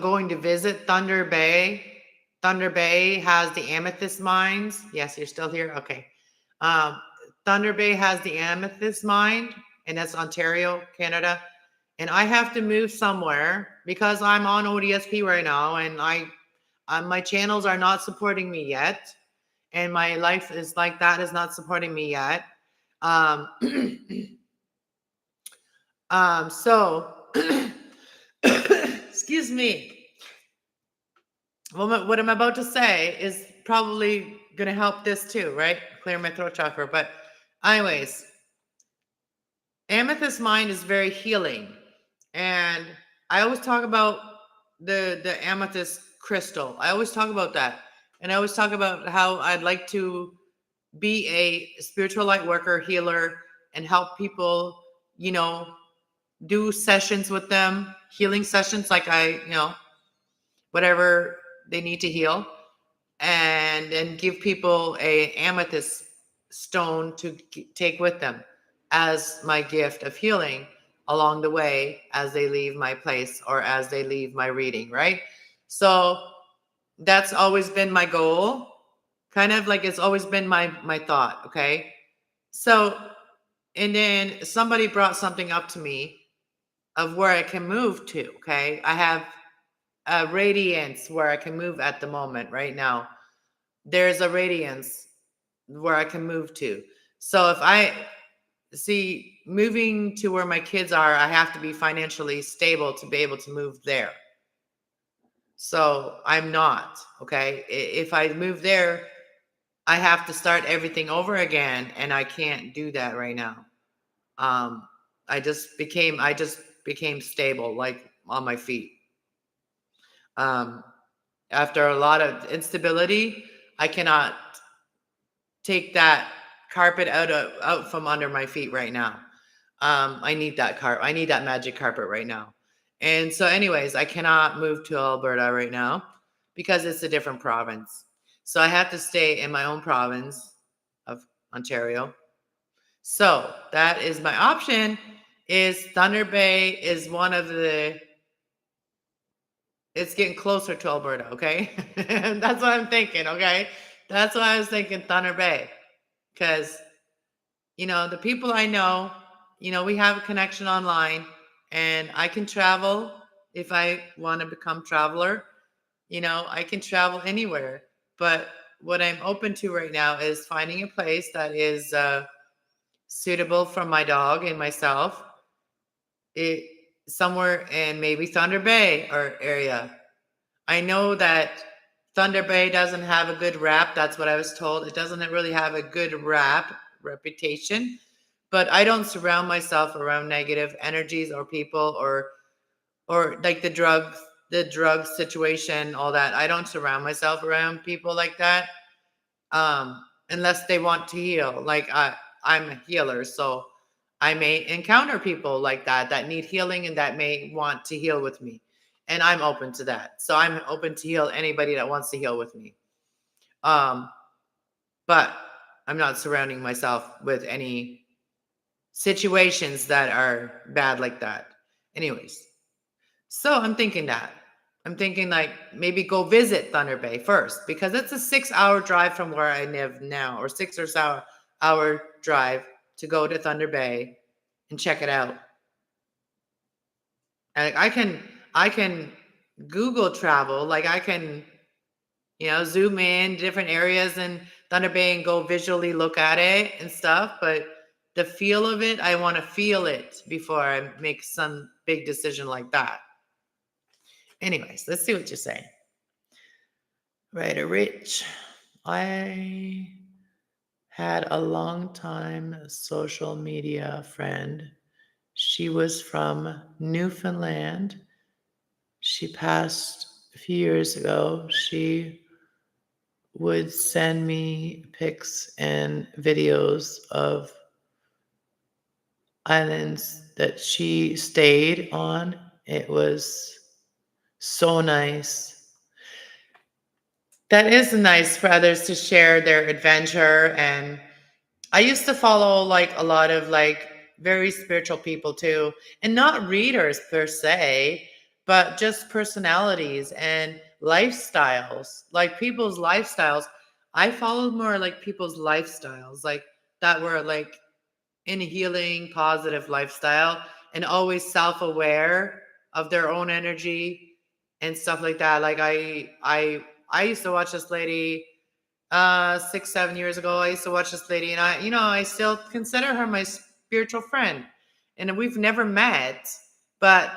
going to visit Thunder Bay. Thunder Bay has the amethyst mines. Yes, you're still here. Okay. Um, Thunder Bay has the amethyst mine, and that's Ontario, Canada. And I have to move somewhere because I'm on ODSP right now, and my channels are not supporting me yet, and my life is like that is not supporting me yet. Um, so. Excuse me. Well, what I'm about to say is probably going to help this too, right? Clear my throat chakra. But anyways, amethyst mind is very healing. And I always talk about the amethyst crystal. I always talk about that. And I always talk about how I'd like to be a spiritual light worker, healer, and help people, do sessions with them, healing sessions, like whatever they need to heal, and then give people a amethyst stone to take with them as my gift of healing along the way, as they leave my place or as they leave my reading, right? So that's always been my goal, kind of like it's always been my thought. Okay, so, and then somebody brought something up to me of where I can move to. Okay, I have a radiance where I can move at the moment right now. There's a radiance where I can move to. So if I see moving to where my kids are, I have to be financially stable to be able to move there. So I'm not, okay? If I move there, I have to start everything over again, and I can't do that right now. Um, I just became stable, like on my feet. Um, After a lot of instability, I cannot take that carpet out from under my feet right now. I need that magic carpet right now. And so, anyways, I cannot move to Alberta right now because it's a different province. So I have to stay in my own province of Ontario. So that is my option. Is Thunder Bay is one of the it's getting closer to Alberta, okay? That's what I'm thinking, okay? That's why I was thinking Thunder Bay. Because, the people I know, we have a connection online, and I can travel if I want to become traveler. I can travel anywhere. But what I'm open to right now is finding a place that is suitable for my dog and myself. It somewhere in maybe Thunder Bay or area. I know that Thunder Bay doesn't have a good rap. That's what I was told. It doesn't really have a good reputation. But I don't surround myself around negative energies or people, or like the drug situation, all that. I don't surround myself around people like that. Unless they want to heal. Like I'm a healer, so I may encounter people like that need healing and that may want to heal with me. And I'm open to that. So I'm open to heal anybody that wants to heal with me. Um, but I'm not surrounding myself with any situations that are bad like that. Anyways, so I'm thinking like maybe go visit Thunder Bay first, because it's a 6-hour drive from where I live now, or 6 or 7 hour drive to go to Thunder Bay and check it out. And I can Google travel, like I can, zoom in different areas and Thunder Bay and go visually look at it and stuff, but the feel of it, I want to feel it before I make some big decision like that. Anyways, let's see what you say. Right, Rich. I had a long time social media friend. She was from Newfoundland. She passed a few years ago. She would send me pics and videos of islands that she stayed on. It was so nice. That is nice for others to share their adventure. And I used to follow like a lot of like very spiritual people too, and not readers per se, but just personalities and lifestyles, like people's lifestyles. I followed more like people's lifestyles, like that were like in a healing, positive lifestyle and always self-aware of their own energy and stuff like that. Like I used to watch this lady 6 7 years ago. I used to watch this lady, and I still consider her my spiritual friend, and we've never met, but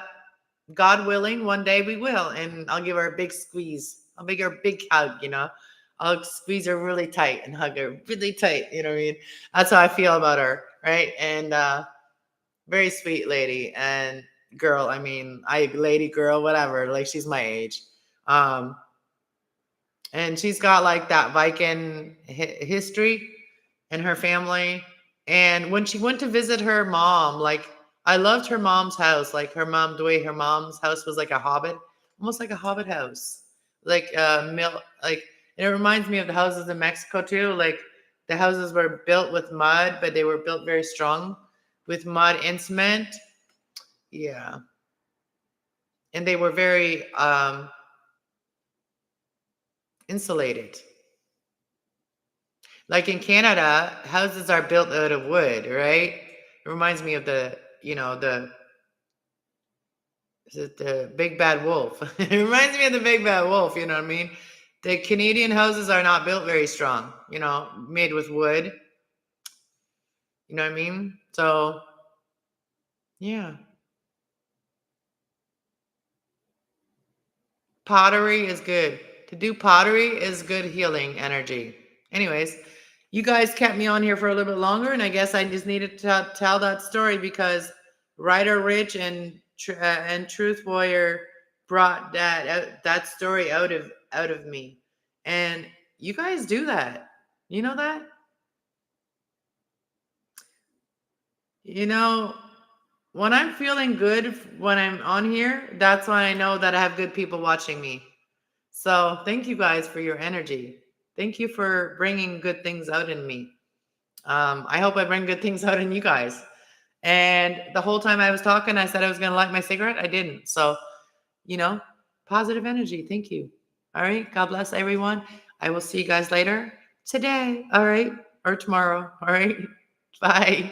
God willing, one day we will, and I'll give her a big squeeze. I'll make her a big hug. I'll squeeze her really tight and hug her really tight. You know what I mean? That's how I feel about her, right? And very sweet lady and girl. I mean, lady, girl, whatever. Like, she's my age. And she's got like that Viking history in her family. And when she went to visit her mom, like, I loved her mom's house. Like, her mom, the way her mom's house was like a hobbit, almost like a hobbit house. Like like, and it reminds me of the houses in Mexico too. Like, the houses were built with mud, but they were built very strong with mud and cement. Yeah. And they were very insulated. Like in Canada, houses are built out of wood, right? It reminds me of the Big Bad Wolf. It reminds me of the Big Bad Wolf, you know what I mean? The Canadian houses are not built very strong, made with wood. You know what I mean? So, yeah. Pottery is good. To do pottery is good healing energy. Anyways, you guys kept me on here for a little bit longer, and I guess I just needed to tell that story because Writer Rich and Truth Warrior brought that story out of me, and you guys do that. You know that. You know, when I'm feeling good when I'm on here, that's when I know that I have good people watching me. So thank you guys for your energy. Thank you for bringing good things out in me. I hope I bring good things out in you guys. And the whole time I was talking, I said I was going to light my cigarette. I didn't. So, you know, positive energy. Thank you. All right. God bless everyone. I will see you guys later today. All right. Or tomorrow. All right. Bye.